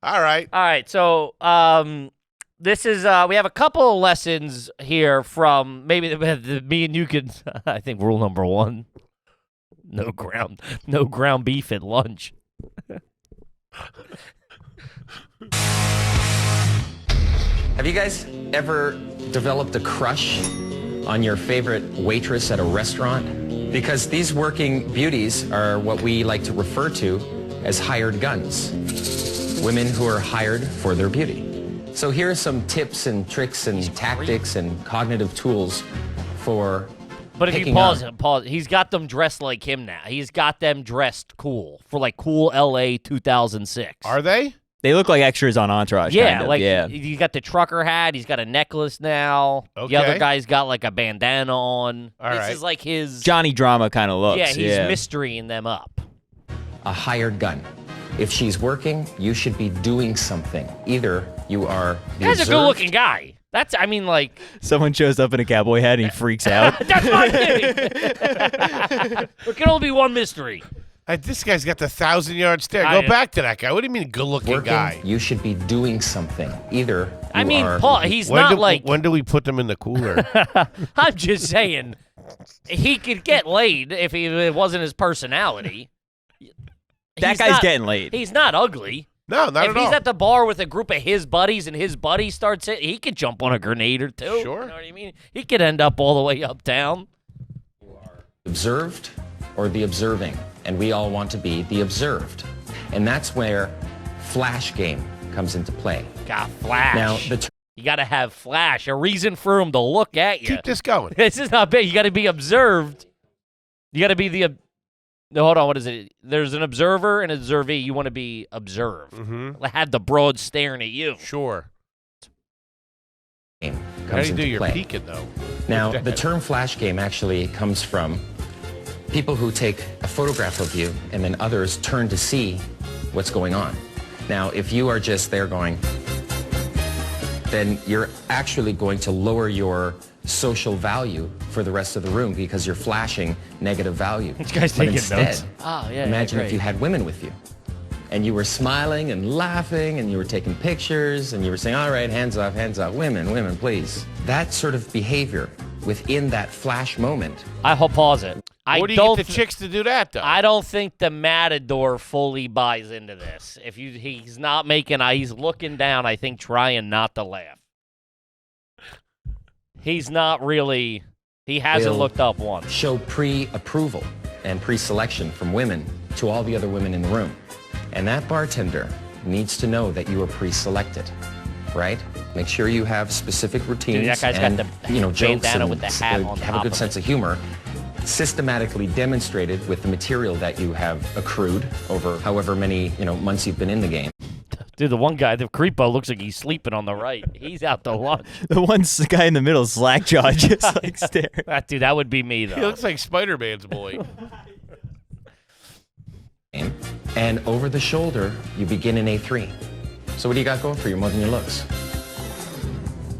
Speaker 2: All right.
Speaker 3: All right. So this is we have a couple of lessons here from maybe me and you could. I think rule number 1: no ground beef at lunch.
Speaker 8: Have you guys ever developed a crush on your favorite waitress at a restaurant? Because these working beauties are what we like to refer to as hired guns. Women who are hired for their beauty. So here are some tips and tricks and tactics and cognitive tools for
Speaker 3: But if you
Speaker 8: picking
Speaker 3: pause
Speaker 8: up.
Speaker 3: him, he's got them dressed like him now. He's got them dressed cool for like cool LA 2006.
Speaker 2: Are they?
Speaker 4: They look like extras on Entourage.
Speaker 3: Yeah,
Speaker 4: kind of.
Speaker 3: like
Speaker 4: yeah.
Speaker 3: you got the trucker hat. He's got a necklace now.
Speaker 2: Okay.
Speaker 3: The other guy's got like a bandana on.
Speaker 2: All
Speaker 3: this
Speaker 2: right.
Speaker 3: is like his
Speaker 4: Johnny Drama kind of looks.
Speaker 3: Yeah, he's mysterying them up.
Speaker 8: A hired gun. If she's working, you should be doing something. Either you are the
Speaker 3: Guy's a
Speaker 8: observed-
Speaker 3: good-looking guy. That's, I mean, like.
Speaker 4: Someone shows up in a cowboy hat and he freaks out.
Speaker 3: That's not kidding. There can only be one mystery.
Speaker 2: This guy's got the 1,000-yard stare.
Speaker 3: I-
Speaker 2: Go back to that guy. What do you mean, good-looking
Speaker 8: working,
Speaker 2: guy?
Speaker 8: you should be doing something. Either
Speaker 3: I
Speaker 8: you
Speaker 3: mean,
Speaker 8: are
Speaker 3: Paul, he's not like.
Speaker 2: When do we put them in the cooler?
Speaker 3: I'm just saying, he could get laid if it wasn't his personality.
Speaker 4: That
Speaker 3: He's
Speaker 4: guy's
Speaker 3: not-
Speaker 4: getting laid.
Speaker 3: He's not ugly.
Speaker 2: No, not
Speaker 3: If
Speaker 2: at
Speaker 3: he's
Speaker 2: all.
Speaker 3: at the bar with a group of his buddies and his buddy starts it, he could jump on a grenade or two.
Speaker 2: Sure.
Speaker 3: You know what I mean? He could end up all the way uptown.
Speaker 8: observed or the observing, and we all want to be the observed. And that's where flash game comes into play.
Speaker 3: Got flash.
Speaker 8: Now,
Speaker 3: you got to have flash, a reason for him to look at you.
Speaker 2: Keep this going.
Speaker 3: This is not bad. You got to be observed. You got to be the. No, hold on. What is it? There's an observer and an observee. You want to be observed.
Speaker 2: Mm-hmm.
Speaker 3: Have the broad staring at you.
Speaker 2: Sure.
Speaker 8: game
Speaker 2: How
Speaker 8: comes
Speaker 2: do you do
Speaker 8: into
Speaker 2: your
Speaker 8: play.
Speaker 2: peeking, though?
Speaker 8: Now, the term flash game actually comes from people who take a photograph of you and then others turn to see what's going on. Now, if you are just there going, then you're actually going to lower your social value for the rest of the room because you're flashing negative value.
Speaker 3: This guy's
Speaker 8: But
Speaker 3: taking
Speaker 8: instead,
Speaker 3: notes. Oh, yeah.
Speaker 8: imagine
Speaker 3: great.
Speaker 8: if you had women with you and you were smiling and laughing and you were taking pictures and you were saying, all right, hands off, women, please. That sort of behavior within that flash moment.
Speaker 3: I'll pause it. I
Speaker 2: Where do you
Speaker 3: don't
Speaker 2: get the chicks to do that, though?
Speaker 3: I don't think the Matador fully buys into this. If he's not making, he's looking down, I think, trying not to laugh. He's not really, he hasn't
Speaker 8: Will
Speaker 3: looked up once.
Speaker 8: Show pre-approval and pre-selection from women to all the other women in the room. And that bartender needs to know that you are pre-selected, right? Make sure you have specific routines.
Speaker 3: Dude, that guy's got
Speaker 8: and,
Speaker 3: the
Speaker 8: jokes
Speaker 3: bandana
Speaker 8: and
Speaker 3: with the hat on
Speaker 8: have
Speaker 3: top
Speaker 8: a good
Speaker 3: of
Speaker 8: sense
Speaker 3: it.
Speaker 8: of humor. Systematically demonstrated with the material that you have accrued over however many months you've been in the game.
Speaker 3: Dude, the one guy, the creepo, looks like he's sleeping on the right. He's out to lunch.
Speaker 4: The guy in the middle, slack-jawed, just like staring.
Speaker 3: Dude, that would be me, though.
Speaker 2: He looks like Spider-Man's boy.
Speaker 8: And over the shoulder, you begin in A3. So what do you got going for you more than your looks?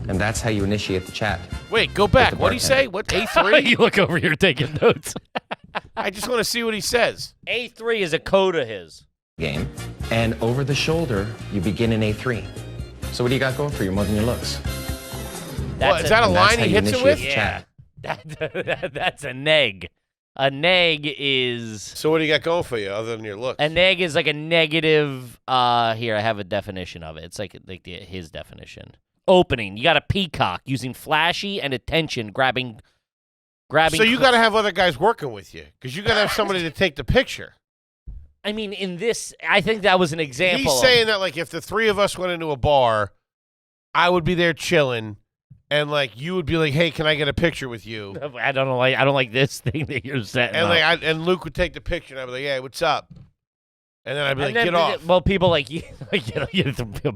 Speaker 8: And that's how you initiate the chat.
Speaker 2: Wait, go back.
Speaker 8: the
Speaker 2: What do you say? What,
Speaker 3: you
Speaker 2: A3?
Speaker 3: look over here taking notes.
Speaker 2: I just want to see what he says.
Speaker 3: A3 is a code of his.
Speaker 8: Game. And over the shoulder, you begin in A3. So what do you got going for you more than your looks?
Speaker 2: What, is that a
Speaker 8: And that's
Speaker 2: line
Speaker 8: how
Speaker 2: he
Speaker 8: you
Speaker 2: hits it
Speaker 8: initiate
Speaker 2: with?
Speaker 8: the
Speaker 3: Yeah.
Speaker 8: chat.
Speaker 3: That's a neg. A neg is...
Speaker 2: So what do you got going for you other than your looks?
Speaker 3: A neg is like a negative. Here, I have a definition of it. It's like his definition. Opening. You got a peacock using flashy and attention grabbing.
Speaker 2: So you got to have other guys working with you because you got to have somebody to take the picture.
Speaker 3: I mean, in this, I think that was an example.
Speaker 2: He's saying that like if the three of us went into a bar, I would be there chilling, and like you would be like, "Hey, can I get a picture with you?"
Speaker 3: I don't know. I don't like this thing that you're setting
Speaker 2: And
Speaker 3: up.
Speaker 2: and Luke would take the picture, and I'd be like, "Hey, what's up?" And then I'd be
Speaker 3: And
Speaker 2: like,
Speaker 3: then
Speaker 2: "Get off."
Speaker 3: Well, people like you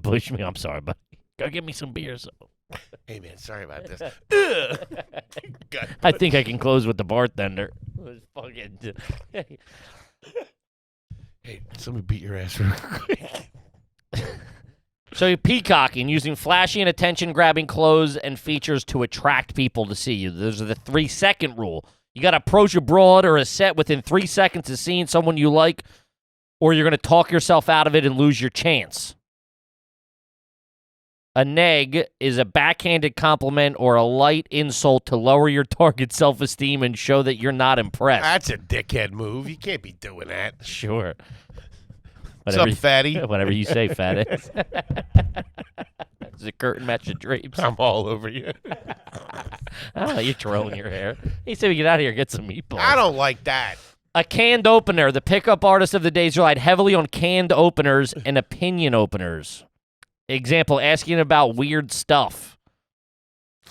Speaker 3: push me. I'm sorry, but go get me some beer. So
Speaker 2: Hey man, sorry about this. God.
Speaker 3: I think I can close with the bartender. Fucking.
Speaker 2: Hey, somebody beat your ass real quick.
Speaker 3: So you're peacocking, using flashy and attention-grabbing clothes and features to attract people to see you. Those are the 3-second rule. You got to approach a broad or a set within 3 seconds of seeing someone you like, or you're going to talk yourself out of it and lose your chance. A neg is a backhanded compliment or a light insult to lower your target's self-esteem and show that you're not impressed.
Speaker 2: That's a dickhead move. You can't be doing that.
Speaker 3: Sure.
Speaker 2: What's up, fatty?
Speaker 3: Whatever you say, fat ass. Does the curtain match the drapes?
Speaker 2: I'm all over you.
Speaker 3: Oh, you're trolling your hair. He said we get out of here and get some meatballs.
Speaker 2: I don't like that.
Speaker 3: A canned opener. The pickup artists of the days relied heavily on canned openers and opinion openers. Example, asking about weird stuff.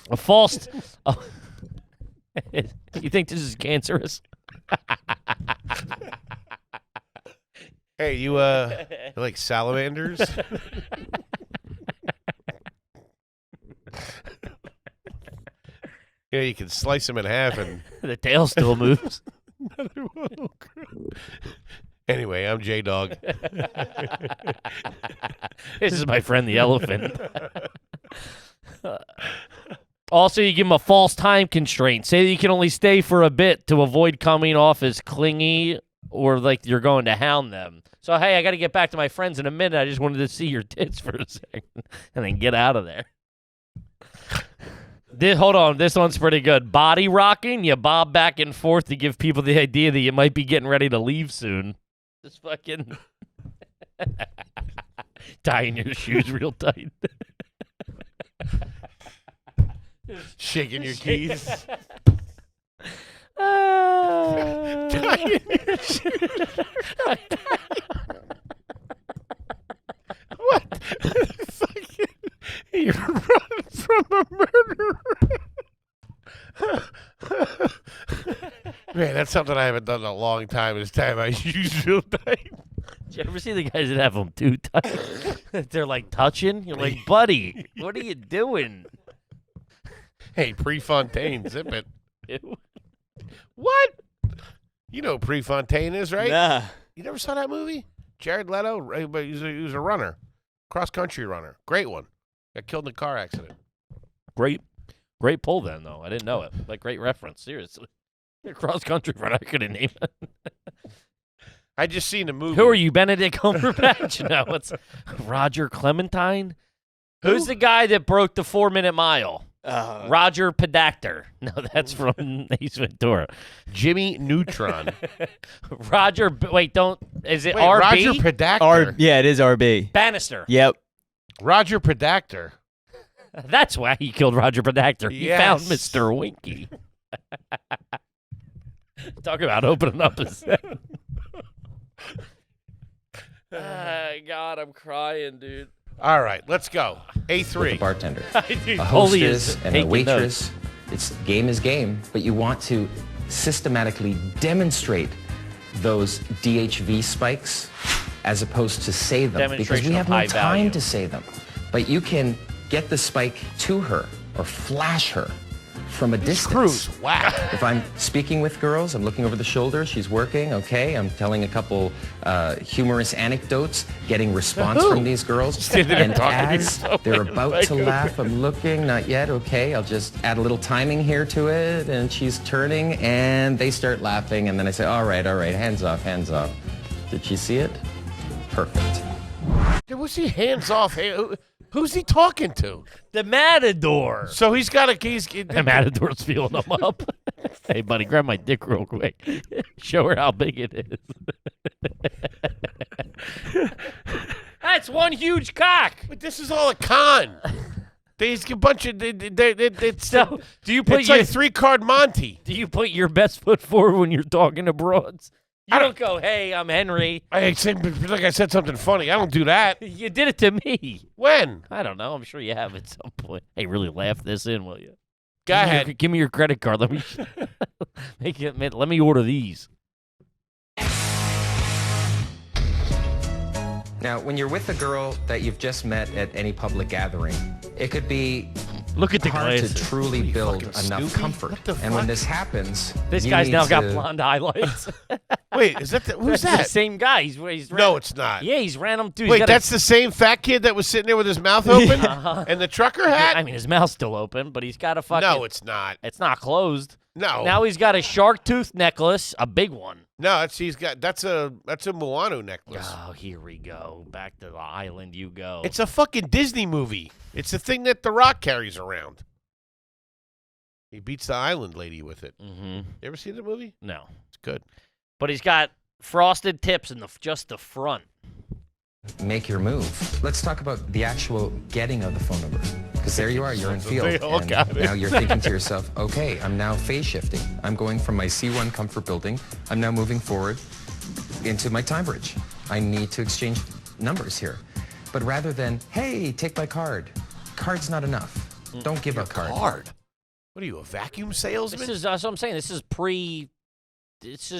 Speaker 3: A false... Oh. You think this is cancerous?
Speaker 2: Hey, you like salamanders? Yeah, you can slice them in half and
Speaker 3: The tail still moves.
Speaker 2: Anyway, I'm J-Dog.
Speaker 3: This is my friend the elephant. Also, you give him a false time constraint. Say that you can only stay for a bit to avoid coming off as clingy or like you're going to hound them. So, hey, I got to get back to my friends in a minute. I just wanted to see your tits for a second and then get out of there. Hold on. This one's pretty good. Body rocking. You bob back and forth to give people the idea that you might be getting ready to leave soon. Just fucking tying your shoes real tight.
Speaker 2: Shaking your keys. What? Fucking, you're running from a murderer. Man, that's something I haven't done in a long time. Is time I use real tight.
Speaker 3: Did you ever see the guys that have them too tight? They're like touching. You're like, buddy, what are you doing?
Speaker 2: Hey, Prefontaine, zip it.
Speaker 3: Ew.
Speaker 2: What? You know who Prefontaine is, right?
Speaker 4: Nah.
Speaker 2: You never saw that movie? Jared Leto, right? But he was a runner, cross-country runner. Great one. Got killed in a car accident.
Speaker 3: Great pull then, though. I didn't know it. Like, great reference. Seriously. Cross country run. I couldn't name it.
Speaker 2: I just seen a movie.
Speaker 3: Who are you, Benedict Cumberbatch? No, it's Roger Clementine. Who's the guy that broke the 4-minute mile? Roger Pedactor. No, that's from Ace Ventura.
Speaker 2: Jimmy Neutron.
Speaker 3: Roger, wait, don't, is it
Speaker 2: Wait,
Speaker 3: RB?
Speaker 2: Roger Pedactor.
Speaker 4: Yeah, it is RB.
Speaker 3: Bannister.
Speaker 4: Yep.
Speaker 2: Roger Pedactor.
Speaker 3: That's why he killed Roger Pedactor. He found
Speaker 2: Yes.
Speaker 3: Mr. Winky. Talk about opening up his head. God, I'm crying, dude.
Speaker 2: All right, let's go. A3.
Speaker 8: With a bartender,
Speaker 3: Dude,
Speaker 8: a
Speaker 3: Holy is
Speaker 8: hostess, and a
Speaker 3: taking
Speaker 8: waitress. It's game is game, but you want to systematically demonstrate those DHV spikes as opposed to say them, because
Speaker 3: Demonstration
Speaker 8: we
Speaker 3: of
Speaker 8: have no
Speaker 3: high
Speaker 8: time
Speaker 3: value.
Speaker 8: to say them. But you can get the spike to her or flash her from a distance.
Speaker 2: Screws, whack.
Speaker 8: If I'm speaking with girls, I'm looking over the shoulder, she's working, okay, I'm telling a couple humorous anecdotes, getting response from these girls.
Speaker 2: Standing there
Speaker 8: And
Speaker 2: talking to
Speaker 8: as
Speaker 2: yourself
Speaker 8: they're
Speaker 2: in the
Speaker 8: about to
Speaker 2: microphone.
Speaker 8: laugh, I'm looking, not yet, okay, I'll just add a little timing here to it, and she's turning, and they start laughing, and then I say, all right, hands off, hands off. Did she see it? Perfect.
Speaker 2: Dude, what's he hands off? Who's he talking to?
Speaker 3: The Matador.
Speaker 2: So he's got a keys.
Speaker 3: The Matador's feeling him up. Hey, buddy, grab my dick real quick. Show her how big it is. That's one huge cock.
Speaker 2: But this is all a con. There's a bunch of. It's
Speaker 3: So, do you put
Speaker 2: it's
Speaker 3: your
Speaker 2: like 3-card Monty.
Speaker 3: do you put your best foot forward when you're talking to broads? You don't go, "Hey, I'm Henry."
Speaker 2: I said, like I said something funny. I don't do that.
Speaker 3: You did it to me.
Speaker 2: When?
Speaker 3: I don't know. I'm sure you have at some point. Hey, really laugh this in, will you?
Speaker 2: Go ahead.
Speaker 3: Give me your credit card. Let me let me order these.
Speaker 8: Now, when you're with a girl that you've just met at any public gathering, it could be
Speaker 3: Look at the
Speaker 8: hard
Speaker 3: glasses.
Speaker 8: to truly build
Speaker 2: fucking
Speaker 8: enough
Speaker 2: Snoopy?
Speaker 8: comfort.
Speaker 2: What the
Speaker 8: And when
Speaker 2: fuck?
Speaker 8: this happens,
Speaker 3: This
Speaker 8: you
Speaker 3: guy's
Speaker 8: need
Speaker 3: now got
Speaker 8: to-
Speaker 3: blonde highlights.
Speaker 2: Wait, is that who's
Speaker 3: That's the
Speaker 2: that?
Speaker 3: same guy. He's
Speaker 2: No, it's not.
Speaker 3: Yeah, he's random dude.
Speaker 2: Wait, that's the same fat kid that was sitting there with his mouth open
Speaker 3: Uh-huh.
Speaker 2: and the trucker hat?
Speaker 3: I mean, his mouth's still open, but he's got a fucking.
Speaker 2: No, it's not.
Speaker 3: It's not closed.
Speaker 2: No.
Speaker 3: Now he's got a shark tooth necklace, a big one.
Speaker 2: No, that's a Moana necklace.
Speaker 3: Oh, here we go. Back to the island you go.
Speaker 2: It's a fucking Disney movie. It's the thing that The Rock carries around. He beats the island lady with it.
Speaker 3: Mm-hmm.
Speaker 2: You ever seen the movie?
Speaker 3: No,
Speaker 2: It's good.
Speaker 3: but he's got frosted tips in just the front.
Speaker 8: make your move. Let's talk about the actual getting of the phone number. Because there you are, you're in field.
Speaker 2: They all
Speaker 8: And
Speaker 2: got it.
Speaker 8: now you're thinking to yourself, okay, I'm now phase shifting. I'm going from my C1 comfort building. I'm now moving forward into my time bridge. I need to exchange numbers here. But rather than, hey, take my card. Card's not enough. Don't give a card.
Speaker 2: Card? What are you, a vacuum salesman?
Speaker 3: This is that's what I'm saying. This is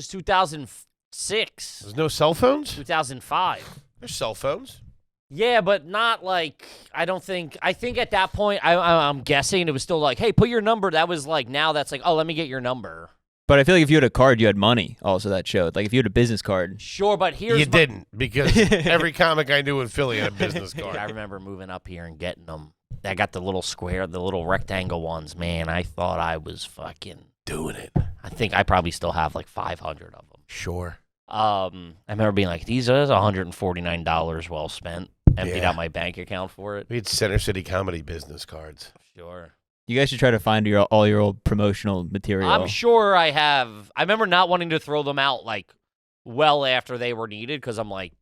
Speaker 3: 2006.
Speaker 2: There's no cell phones?
Speaker 3: 2005.
Speaker 2: There's cell phones.
Speaker 3: Yeah, but not like, I think at that point, I'm guessing it was still like, hey, put your number. That was like, now that's like, oh, let me get your number.
Speaker 4: But I feel like if you had a card, you had money also that showed. Like if you had a business card.
Speaker 3: Sure, but here's
Speaker 2: You didn't, because every comic I knew in Philly had a business card.
Speaker 3: I remember moving up here and getting them. I got the little square, the little rectangle ones. Man, I thought I was fucking
Speaker 2: Doing it.
Speaker 3: I think I probably still have like 500 of them.
Speaker 2: Sure.
Speaker 3: I remember being like, these are $149 well spent. Emptied
Speaker 2: Yeah.
Speaker 3: out my bank account for it.
Speaker 2: We had Center City Comedy business cards.
Speaker 3: Sure.
Speaker 4: You guys should try to find all your old promotional material.
Speaker 3: I'm sure I have. I remember not wanting to throw them out like well after they were needed because I'm like,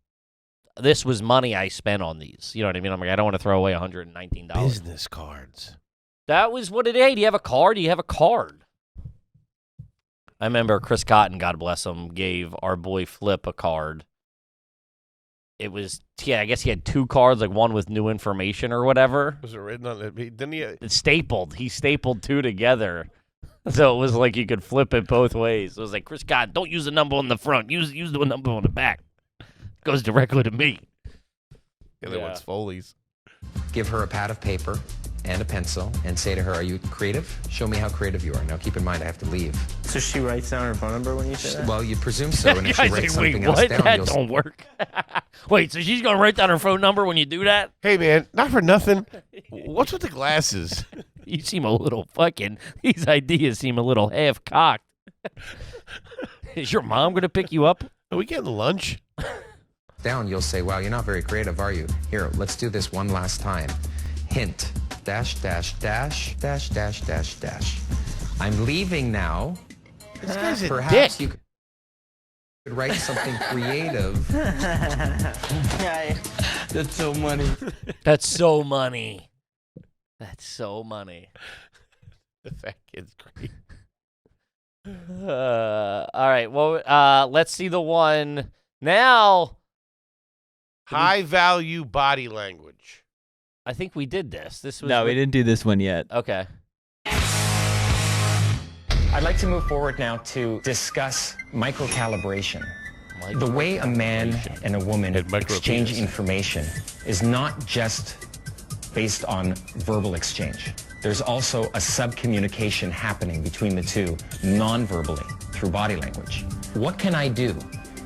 Speaker 3: this was money I spent on these. You know what I mean? I'm like, I don't want to throw away $119.
Speaker 2: Business cards.
Speaker 3: That was what it is. Hey, do you have a card? Do you have a card? I remember Chris Cotton, God bless him, gave our boy Flip a card. It was, I guess he had 2 cards, like one with new information or whatever.
Speaker 2: Was it written on it? Didn't he?
Speaker 3: It's stapled. He stapled 2 together. So it was like you could flip it both ways. It was like, Chris Cotton, don't use the number on the front. Use the number on the back. It goes directly to me.
Speaker 2: The other
Speaker 3: Yeah.
Speaker 2: one's Foley's.
Speaker 8: Give her a pad of paper and a pencil and say to her, are you creative? Show me how creative you are. Now keep in mind, I have to leave.
Speaker 7: So she writes down her phone number when you say that?
Speaker 8: Well, you presume so, and if she
Speaker 3: I
Speaker 8: writes
Speaker 3: say, wait,
Speaker 8: something else
Speaker 3: what?
Speaker 8: down,
Speaker 3: That
Speaker 8: you'll
Speaker 3: don't work. Wait, so she's going to write down her phone number when you do that?
Speaker 2: Hey, man, not for nothing. What's with the glasses?
Speaker 3: You seem a little fucking, these ideas seem a little half-cocked. Is your mom going to pick you up?
Speaker 2: Are we getting lunch?
Speaker 8: down, you'll say, wow, you're not very creative, are you? Here, let's do this one last time. Hint, dash, dash, dash, dash, dash, dash, dash. I'm leaving now.
Speaker 2: This guy's a
Speaker 8: Perhaps
Speaker 2: dick.
Speaker 8: you could write something creative.
Speaker 7: Yeah, that's so money.
Speaker 3: That's so money. That's so money.
Speaker 2: The fat kid's great.
Speaker 3: All right. Well, let's see the one now.
Speaker 2: High value body language.
Speaker 3: I think we did this. This was
Speaker 4: No, we didn't do this one yet.
Speaker 3: Okay.
Speaker 8: I'd like to move forward now to discuss microcalibration. The way a man and a woman exchange information is not just based on verbal exchange. There's also a sub-communication happening between the two non-verbally through body language. What can I do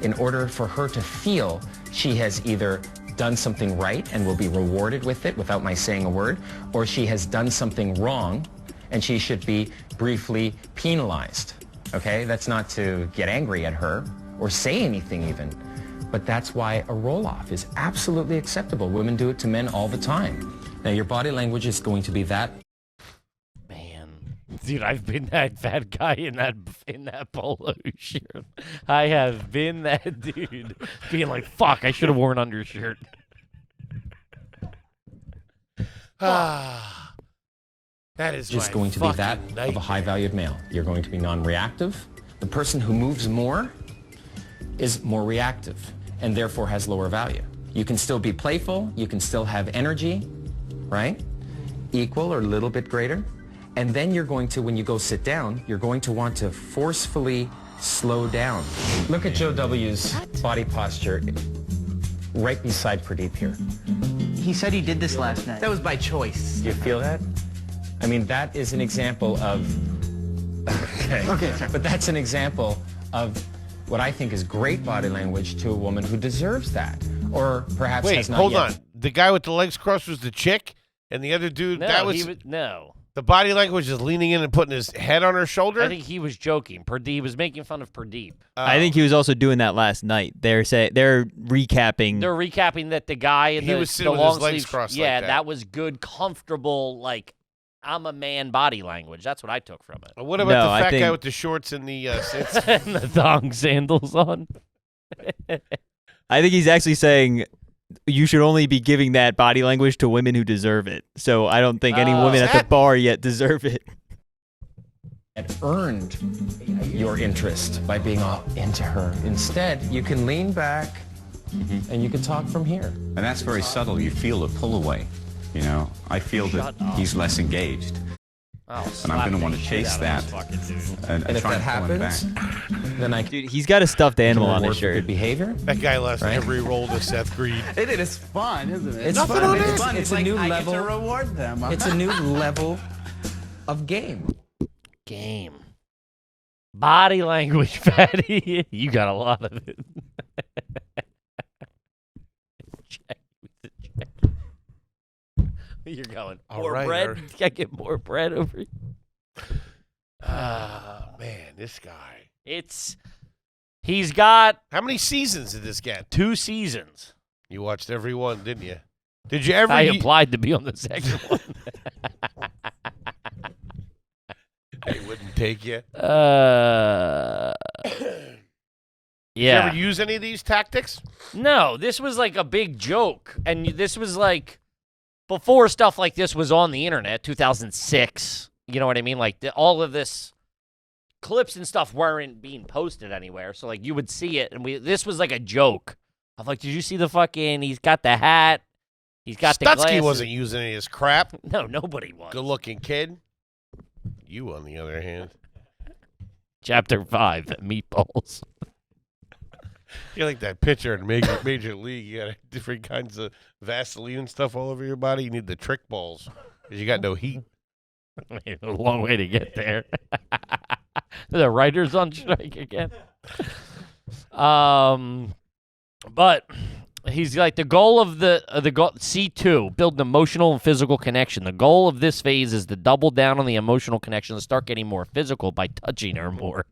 Speaker 8: in order for her to feel she has either done something right and will be rewarded with it without my saying a word, or she has done something wrong and she should be briefly penalized? Okay, that's not to get angry at her or say anything even, but that's why a roll-off is absolutely acceptable. Women do it to men all the time. Now, your body language is going to be that.
Speaker 3: Man, dude, I've been that fat guy in that polo shirt. I have been that dude, being like, "Fuck, I should have worn an undershirt."
Speaker 2: That is
Speaker 8: Just
Speaker 2: my
Speaker 8: going to be that
Speaker 2: fucking
Speaker 8: of a
Speaker 2: nightmare.
Speaker 8: high-valued male. You're going to be non-reactive. The person who moves more is more reactive and therefore has lower value. You can still be playful. You can still have energy, right? Equal or a little bit greater. And then you're going to, when you go sit down, you're going to want to forcefully slow down. Look at Joe W.'s body posture right beside Pradeep here.
Speaker 7: He said he did this last night.
Speaker 6: That was by choice.
Speaker 8: You feel that? I mean, that is an example of... Okay, sorry. But that's an example of what I think is great body language to a woman who deserves that. Or perhaps
Speaker 2: Wait,
Speaker 8: has not
Speaker 2: hold
Speaker 8: yet.
Speaker 2: on. The guy with the legs crossed was the chick, and the other dude,
Speaker 3: No,
Speaker 2: that was...
Speaker 3: no.
Speaker 2: The body language is leaning in and putting his head on her shoulder?
Speaker 3: I think he was joking. He was making fun of Pradeep.
Speaker 4: I think he was also doing that last night. They're recapping.
Speaker 3: They're recapping that the guy in
Speaker 2: He
Speaker 3: the,
Speaker 2: was sitting
Speaker 3: the
Speaker 2: with his
Speaker 3: long
Speaker 2: legs
Speaker 3: sleeve-
Speaker 2: crossed like
Speaker 3: Yeah,
Speaker 2: that.
Speaker 3: was good, comfortable, like, I'm a man body language. That's what I took from it.
Speaker 2: What about
Speaker 4: No,
Speaker 2: the
Speaker 4: I
Speaker 2: fat guy
Speaker 4: think-
Speaker 2: with the shorts and the...
Speaker 3: And the thong sandals on.
Speaker 4: I think he's actually saying you should only be giving that body language to women who deserve it. So I don't think any women at the bar yet deserve it.
Speaker 8: And earned your interest by being all into her. Instead, you can lean back and you can talk from here.
Speaker 9: And that's very subtle. You feel the pull away. You know, I feel that he's less engaged. And I'm going to want to chase that and
Speaker 8: if
Speaker 9: try
Speaker 8: that
Speaker 9: and pull him back.
Speaker 8: happens, then I
Speaker 4: Dude, he's got a stuffed animal on his shirt.
Speaker 8: good behavior.
Speaker 2: That guy lost every role to Seth Green.
Speaker 10: It is fun, isn't it?
Speaker 8: It's
Speaker 2: Nothing
Speaker 8: fun.
Speaker 2: on
Speaker 8: It's
Speaker 2: it.
Speaker 8: fun. It's a
Speaker 10: like
Speaker 8: new
Speaker 10: I
Speaker 8: level.
Speaker 10: get to reward them.
Speaker 8: It's a new level of game.
Speaker 3: Game. Body language, fatty. You got a lot of it. Check. You're going.
Speaker 2: All
Speaker 3: More
Speaker 2: right,
Speaker 3: bread.
Speaker 2: all right.
Speaker 3: Can I get more bread over here?
Speaker 2: Man, this guy.
Speaker 3: He's got
Speaker 2: How many seasons did this get?
Speaker 3: 2 seasons.
Speaker 2: You watched every one, didn't you? Did you ever?
Speaker 3: I applied to be on the second one.
Speaker 2: They wouldn't take you.
Speaker 3: Yeah.
Speaker 2: Did you ever use any of these tactics?
Speaker 3: No, this was like a big joke. And this was like before stuff like this was on the internet, 2006. You know what I mean? Like all of this clips and stuff weren't being posted anywhere. So like you would see it. And this was like a joke. I'm like, did you see the fucking, he's got the hat. He's got the glasses.
Speaker 2: Stutsky wasn't using any of his crap.
Speaker 3: No, nobody was.
Speaker 2: Good looking kid. You, on the other hand.
Speaker 3: Chapter 5, Meatballs.
Speaker 2: You're like that pitcher in Major League. You got different kinds of Vaseline and stuff all over your body. You need the trick balls because you got no heat.
Speaker 3: A long way to get there. The writers on strike again. But he's like the goal of the C2, build an emotional and physical connection. The goal of this phase is to double down on the emotional connection and start getting more physical by touching her more.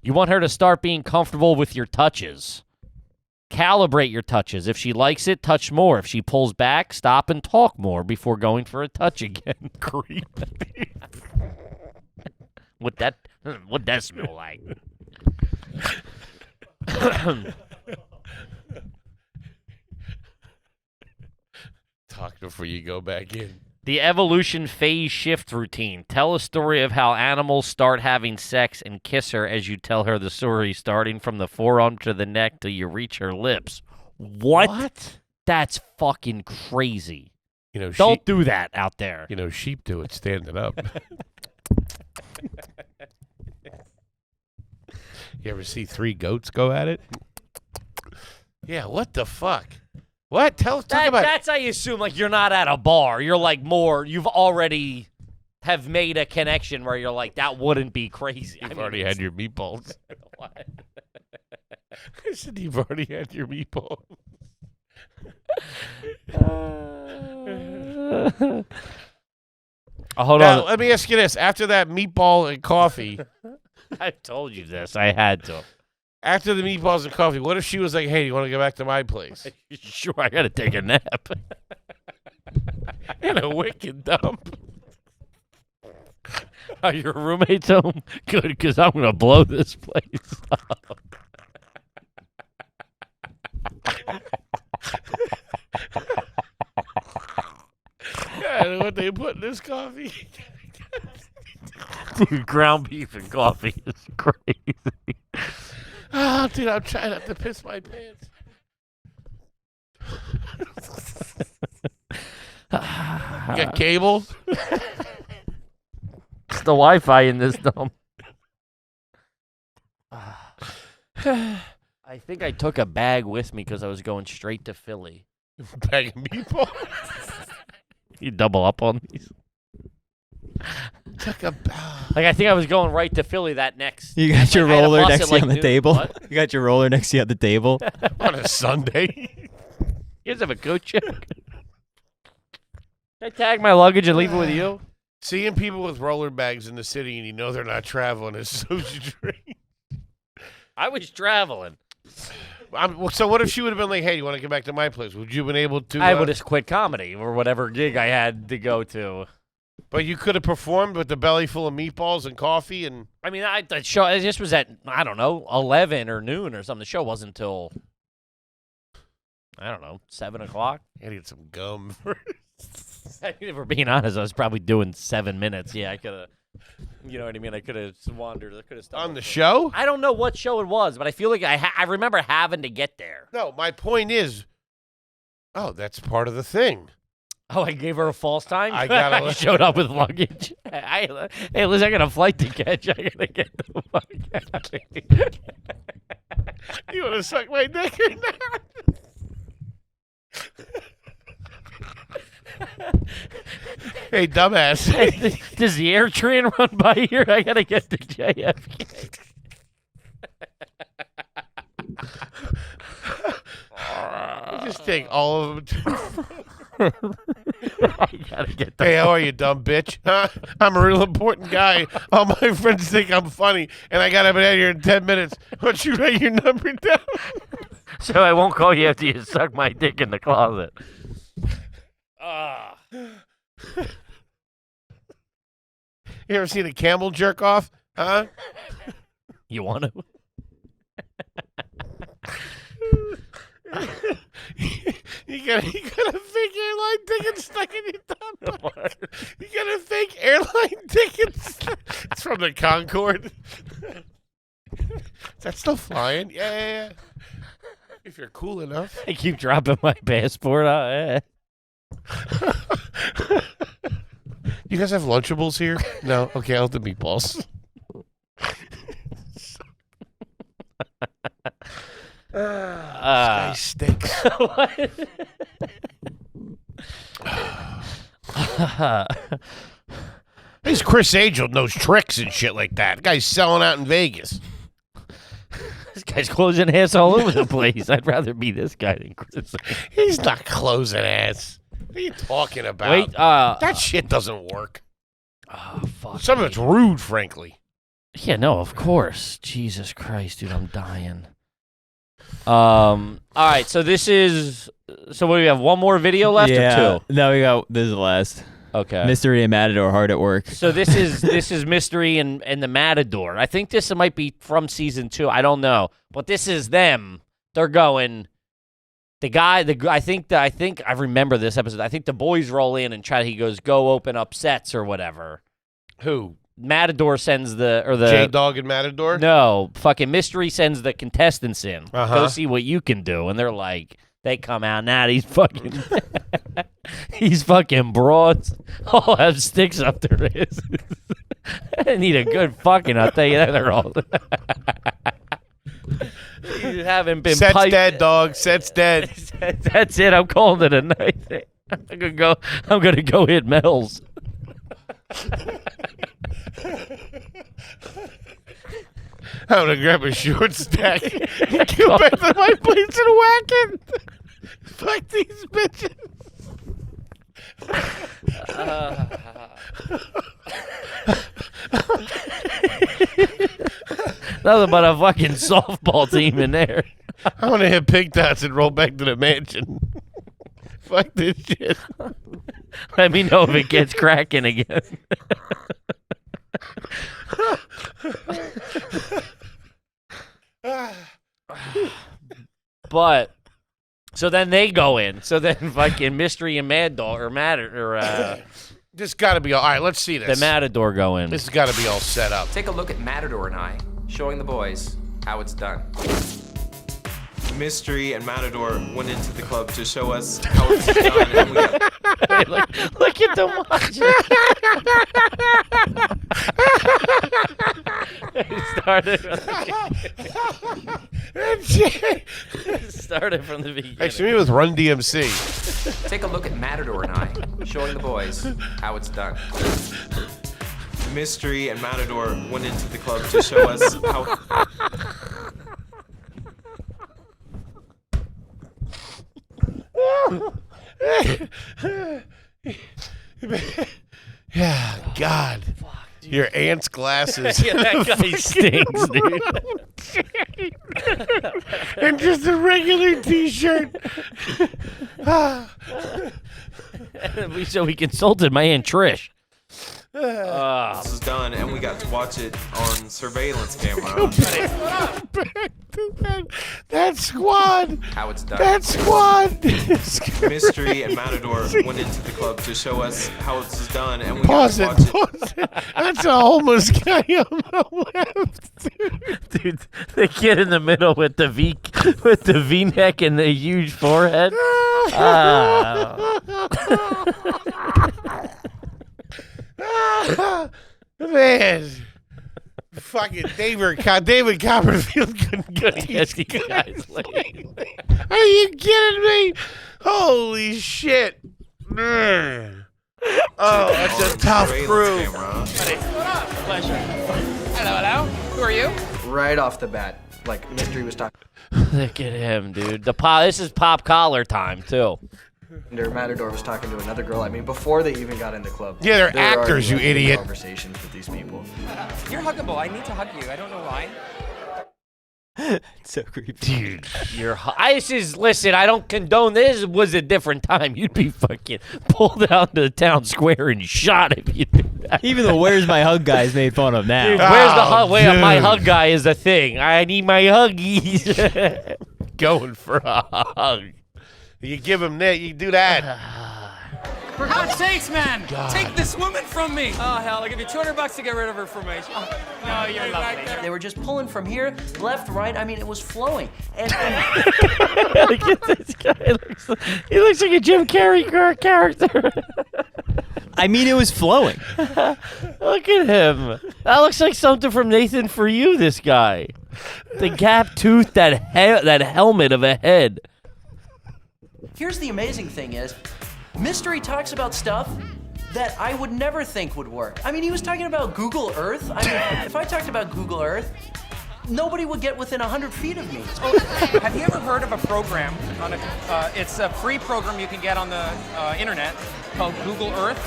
Speaker 3: You want her to start being comfortable with your touches. Calibrate your touches. If she likes it, touch more. If she pulls back, stop and talk more before going for a touch again. Creep. What that smell like?
Speaker 2: Talk before you go back in.
Speaker 3: The evolution phase shift routine. Tell a story of how animals start having sex and kiss her as you tell her the story, starting from the forearm to the neck till you reach her lips. What? That's fucking crazy.
Speaker 2: You know,
Speaker 3: Don't do that out there.
Speaker 2: You know, sheep do it standing up. You ever see 3 goats go at it? Yeah, what the fuck? What? Talk about
Speaker 3: That's how you assume, like, you're not at a bar. You're, like, you've already have made a connection where you're like, that wouldn't be crazy.
Speaker 2: You've already had your meatballs.
Speaker 3: What?
Speaker 2: I said you've already had your meatballs.
Speaker 3: Hold
Speaker 2: Now,
Speaker 3: on.
Speaker 2: let me ask you this. After that meatball and coffee,
Speaker 3: I told you this. I had to.
Speaker 2: after the meatballs and coffee, what if she was like, hey, you want to go back to my place?
Speaker 3: Sure, I got to take a nap.
Speaker 2: In a wicked dump.
Speaker 3: Are your roommates home? Good, because I'm going to blow this place up.
Speaker 2: Yeah, what they put in this coffee?
Speaker 3: Dude, ground beef and coffee is crazy.
Speaker 2: Oh, dude, I'm trying not to piss my pants. You got cable?
Speaker 3: It's the Wi-Fi in this dump. I think I took a bag with me because I was going straight to Philly.
Speaker 2: Bag of meatballs?
Speaker 3: You double up on these?
Speaker 2: Took a
Speaker 3: Like, I think I was going right to Philly that next.
Speaker 4: You got your
Speaker 3: I had a
Speaker 4: roller
Speaker 3: bus
Speaker 4: next
Speaker 3: at,
Speaker 4: to you
Speaker 3: like,
Speaker 4: on the
Speaker 3: noon.
Speaker 4: table.
Speaker 3: What?
Speaker 4: You got your roller next to you on the table.
Speaker 2: on a Sunday.
Speaker 3: You guys have a coat check? Can I tag my luggage and leave it with you?
Speaker 2: Seeing people with roller bags in the city and you know they're not traveling is so strange.
Speaker 3: I was traveling.
Speaker 2: So what if she would have been like, hey, you want to get back to my place? Would you have been able to?
Speaker 3: I would have quit comedy or whatever gig I had to go to.
Speaker 2: But you could have performed with the belly full of meatballs and coffee and...
Speaker 3: I mean, the show, this was at, I don't know, 11 or noon or something. The show wasn't until I don't know, 7 o'clock.
Speaker 2: I need some gum.
Speaker 3: If we're being honest, I was probably doing 7 minutes. Yeah, I could have. You know what I mean? I could have wandered. I could have
Speaker 2: On the show?
Speaker 3: I don't know what show it was, but I feel like I remember having to get there.
Speaker 2: No, my point is, that's part of the thing.
Speaker 3: Oh, I gave her a false time?
Speaker 2: I
Speaker 3: showed up with luggage. Hey, Liz, I got a flight to catch. I got to get the fuck out of here.
Speaker 2: You want to suck my dick or not? Hey, dumbass.
Speaker 3: Does the air train run by here? I got to get to JFK.
Speaker 2: Just take all of them.
Speaker 3: I gotta get the
Speaker 2: Hey, how are you, dumb bitch? Huh? I'm a real important guy. All my friends think I'm funny, and I gotta be out of here in 10 minutes. Why don't you write your number down?
Speaker 3: So I won't call you after you suck my dick in the closet.
Speaker 2: You ever seen a camel jerk off? Huh?
Speaker 3: You want to?
Speaker 2: You got a fake airline ticket stuck in your thumb. You got a fake airline ticket. It's from the Concorde. Is that still flying? Yeah. If you're cool enough.
Speaker 3: I keep dropping my passport out.
Speaker 2: You guys have Lunchables here? No? Okay, I'll have the meatballs. This guy stinks. This Chris Angel knows tricks and shit like that. The guy's selling out in Vegas.
Speaker 3: This guy's closing ass all over the place. I'd rather be this guy than Chris.
Speaker 2: He's not closing ass. What are you talking about?
Speaker 3: Wait,
Speaker 2: that shit doesn't work.
Speaker 3: Oh, fuck.
Speaker 2: Some of it's rude, frankly.
Speaker 3: Yeah, no, of course. Jesus Christ, dude, I'm dying. All right, so this is. So what do we have? One more video left or two?
Speaker 4: No, this is the last.
Speaker 3: Okay.
Speaker 4: Mystery and Matador hard at work.
Speaker 3: So this is Mystery and the Matador. I think this might be from season 2. I don't know, but this is them. They're going. I think I remember this episode. I think the boys roll in and he goes, go open up sets or whatever.
Speaker 2: Who?
Speaker 3: Matador sends the
Speaker 2: J-Dog and Matador?
Speaker 3: No, fucking Mystery sends the contestants in.
Speaker 2: Uh-huh.
Speaker 3: Go see what you can do. And they're like, they come out, now he's fucking he's fucking broads. All have sticks up their asses. I need a good fucking, I'll tell you that, they're all you haven't been
Speaker 2: Set's
Speaker 3: piped.
Speaker 2: dead, dog. Set's dead.
Speaker 3: That's it. I'm calling it a night. I'm gonna go hit Mel's.
Speaker 2: I'm gonna grab a short stack and go back to my place and whack it. Fuck these bitches.
Speaker 3: Nothing but a fucking softball team in there.
Speaker 2: I'm gonna hit pig dots and roll back to the mansion. Fuck this shit.
Speaker 3: Let me know if it gets cracking again. But so then they go in. So then fucking Mystery and Mad Dog or
Speaker 2: this got to be all right. Let's see this.
Speaker 3: The Matador go in.
Speaker 2: This has got to be all set up.
Speaker 11: Take a look at Matador and I, showing the boys how it's done.
Speaker 12: Mystery and Matador went into the club to show us how it's done. And we got...
Speaker 3: look at them watching. Started from the beginning.
Speaker 2: Actually, me with Run DMC.
Speaker 11: Take a look at Matador and I, showing the boys how it's done.
Speaker 12: Mystery and Matador went into the club to show us how...
Speaker 2: Yeah, God. Fuck, your aunt's glasses.
Speaker 3: Yeah, that guy stinks, dude.
Speaker 2: And just a regular t-shirt.
Speaker 3: So we consulted my Aunt Trish.
Speaker 12: This is done, and we got to watch it on surveillance camera.
Speaker 2: That squad.
Speaker 12: How it's done.
Speaker 2: That squad.
Speaker 12: Mystery and Matador went into the club to show us how it's done, and we
Speaker 2: Pause
Speaker 12: got to watch
Speaker 2: it. That's a homeless guy on the left.
Speaker 3: Dude, the kid in the middle with the V-neck and the huge forehead.
Speaker 2: Man. Fucking David Copperfield couldn't get these
Speaker 3: guys laid.
Speaker 2: Are you kidding me? Holy shit. Man. Oh, that's a tough crew.
Speaker 11: Pleasure. Hello. Who are you?
Speaker 6: Right off the bat, like Mystery was talking.
Speaker 3: Look at him, dude. This is pop collar time too.
Speaker 6: Matador was talking to another girl. I mean, before they even got in the club.
Speaker 2: Yeah, they're actors, you idiot.
Speaker 6: Conversations with these people.
Speaker 11: You're huggable. I need to hug you. I don't know why.
Speaker 4: So creepy.
Speaker 3: Dude, listen, I don't condone this. It was a different time. You'd be fucking pulled out to the town square and shot if you did that.
Speaker 4: Even the Where's My Hug guys made fun of now.
Speaker 3: Dude, where's the hug? Wait, my hug guy is a thing. I need my huggies.
Speaker 2: Going for a hug. You give him that, you do that.
Speaker 11: For God's sakes, man!
Speaker 2: God.
Speaker 11: Take this woman from me! Oh, hell, I'll give you $200 to get rid of her from me. No, you're lovely.
Speaker 7: They were just pulling from here, left, right. I mean, it was flowing. And
Speaker 3: Look at this guy. He looks like a Jim Carrey character.
Speaker 4: I mean, it was flowing.
Speaker 3: Look at him. That looks like something from Nathan For You, this guy. The gap tooth, that helmet of a head.
Speaker 7: here's the amazing thing is, Mystery talks about stuff that I would never think would work. I mean, he was talking about Google Earth. I mean, if I talked about Google Earth, nobody would get within 100 feet of me.
Speaker 11: Have you ever heard of a program? It's a free program you can get on the internet called Google Earth.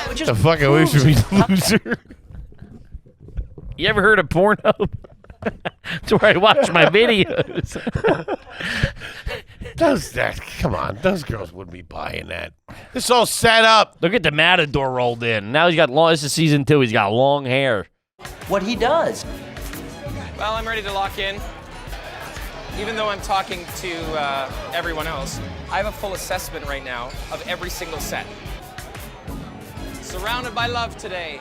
Speaker 2: What the fuck? I wish we loser.
Speaker 3: You ever heard of Pornhub? That's where I watch my videos.
Speaker 2: Come on, those girls wouldn't be buying that. This is all set up.
Speaker 3: Look at the Matador rolled in. Now he's got long. This is season 2. He's got long hair.
Speaker 7: What he does.
Speaker 11: Well, I'm ready to lock in. Even though I'm talking to everyone else, I have a full assessment right now of every single set. Surrounded by love today.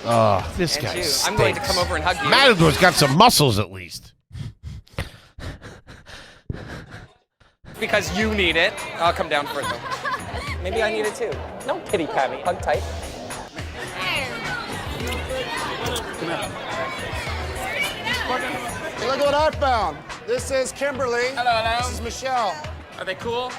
Speaker 2: Oh, this
Speaker 11: And
Speaker 2: guy
Speaker 11: you.
Speaker 2: stinks.
Speaker 11: I'm going to come over and hug you.
Speaker 2: Matador's got some muscles at least.
Speaker 11: Because you need it. I'll come down for it, though. Maybe I need it, too. Don't pity pat me. Hug tight.
Speaker 10: Hey, look what I found. This is Kimberly.
Speaker 11: Hello.
Speaker 10: This is Michelle.
Speaker 11: Are they cool?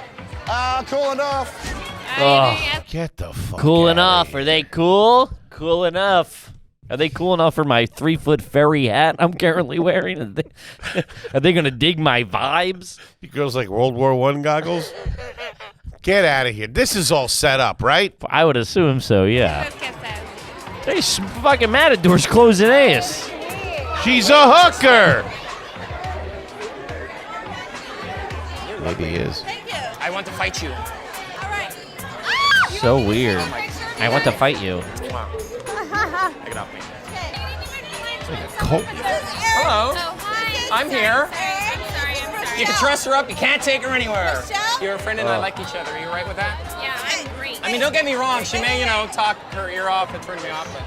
Speaker 10: Cool enough.
Speaker 3: Oh,
Speaker 2: Get the fuck
Speaker 3: cool
Speaker 2: out
Speaker 3: enough. Are they cool? Cool enough. Are they cool enough for my 3-foot furry hat I'm currently wearing? Are they going to dig my vibes?
Speaker 2: You girls like World War I goggles? Get out of here. This is all set up, right?
Speaker 3: I would assume so, yeah. Hey, fucking Matador's closing ass.
Speaker 2: She's a hooker. Maybe he is.
Speaker 11: I want to fight you.
Speaker 3: So weird. I want to fight you.
Speaker 11: Take it off me.
Speaker 2: It's like a cult.
Speaker 11: Hello. I'm here. You can dress her up. You can't take her anywhere. Your friend and I like each other. Are you all right with that?
Speaker 13: Yeah, I'm great.
Speaker 11: I mean, don't get me wrong. She may, talk her ear off and turn me off, but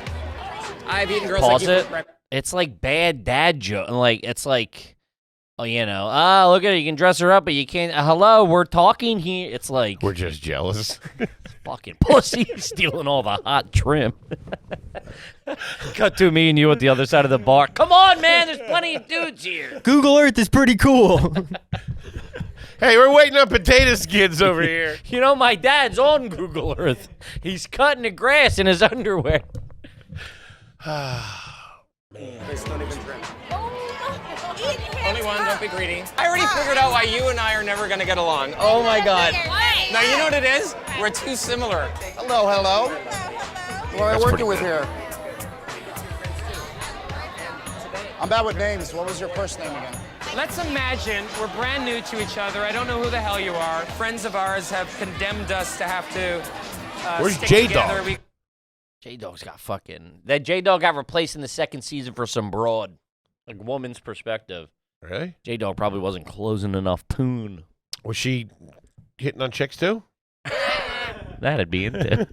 Speaker 11: I've eaten girls
Speaker 3: Pause
Speaker 11: like you.
Speaker 3: it. It's like bad dad joke. Like, it's like, look at it. You can dress her up, but you can't. Hello, we're talking here. It's like.
Speaker 2: We're just jealous.
Speaker 3: Fucking pussy stealing all the hot trim. Cut to me and you at the other side of the bar. Come on, man. There's plenty of dudes here.
Speaker 4: Google Earth is pretty cool.
Speaker 2: Hey, we're waiting on potato skins over here.
Speaker 3: My dad's on Google Earth. He's cutting the grass in his underwear.
Speaker 11: There's not even trim. Only one, don't be greedy. I already figured out why you and I are never gonna get along. Oh my God. Now you know what it is? We're too similar.
Speaker 10: Hello. What am I working with here? I'm bad with names. What was your first name again?
Speaker 11: Let's imagine we're brand new to each other. I don't know who the hell you are. Friends of ours have condemned us to have to
Speaker 2: Where's
Speaker 3: stick
Speaker 2: J-Dog?
Speaker 3: together. J-Dog's got fucking... That J-Dog got replaced in the second season for some broad. Like, woman's perspective.
Speaker 2: Really?
Speaker 3: J-Dog probably wasn't closing enough poon.
Speaker 2: Was she hitting on chicks too?
Speaker 3: That'd be it.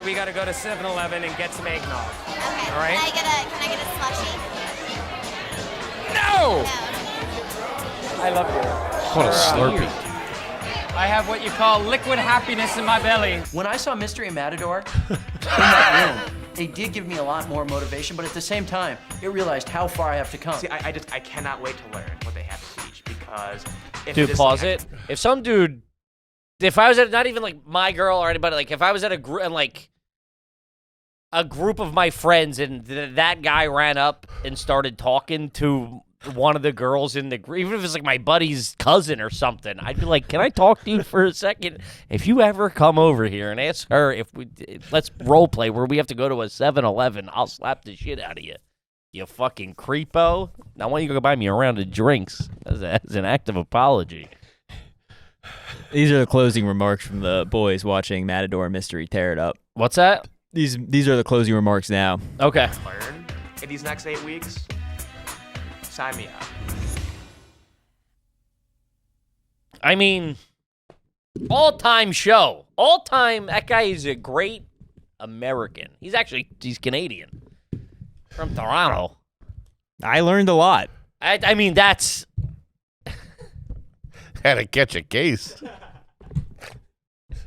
Speaker 11: We gotta go to 7-Eleven and get some eggnog.
Speaker 13: Okay.
Speaker 11: All right?
Speaker 13: Can I get a slushie?
Speaker 11: No! I love you.
Speaker 2: Called a Slurpee.
Speaker 11: I have what you call liquid happiness in my belly.
Speaker 7: When I saw Mystery and Matador in that room, they did give me a lot more motivation, but at the same time, it realized how far I have to come.
Speaker 11: See, I cannot wait to learn what they have to teach because if
Speaker 3: Dude,
Speaker 11: it is
Speaker 3: pause
Speaker 11: like,
Speaker 3: it. If some dude... If I was at... Not even, like, my girl or anybody. Like, if I was at a group... And, like... A group of my friends and that guy ran up and started talking to one of the girls in the group, even if it's like my buddy's cousin or something, I'd be like, can I talk to you for a second? If you ever come over here and ask her let's role play where we have to go to a 7-Eleven, I'll slap the shit out of you. You fucking creepo. Now why don't you go buy me a round of drinks as an act of apology?
Speaker 4: These are the closing remarks from the boys watching Matador Mystery tear it up.
Speaker 3: What's that?
Speaker 4: These are the closing remarks now.
Speaker 3: Okay.
Speaker 11: learn in these next 8 weeks, sign me up.
Speaker 3: I mean, all-time show. All-time, that guy is a great American. He's Canadian. From Toronto.
Speaker 4: I learned a lot.
Speaker 3: I mean, that's...
Speaker 2: Had to catch a case.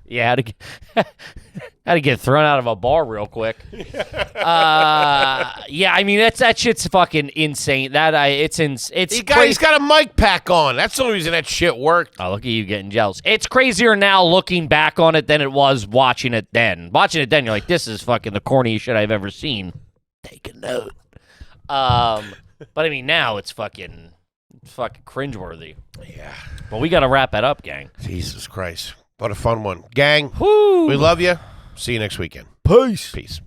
Speaker 3: Yeah, had to get thrown out of a bar real quick. Yeah, I mean that shit's fucking insane. It's
Speaker 2: He's got a mic pack on. That's the only reason that shit worked.
Speaker 3: Oh, look at you getting jealous. It's crazier now looking back on it than it was watching it then. Watching it then, you're like, this is fucking the corniest shit I've ever seen. Take a note. But I mean now it's fucking cringeworthy.
Speaker 2: Yeah.
Speaker 3: But we got to wrap it up, gang.
Speaker 2: Jesus Christ. What a fun one. Gang,
Speaker 3: Woo!
Speaker 2: we love you. See you next weekend.
Speaker 4: Peace.
Speaker 2: Peace.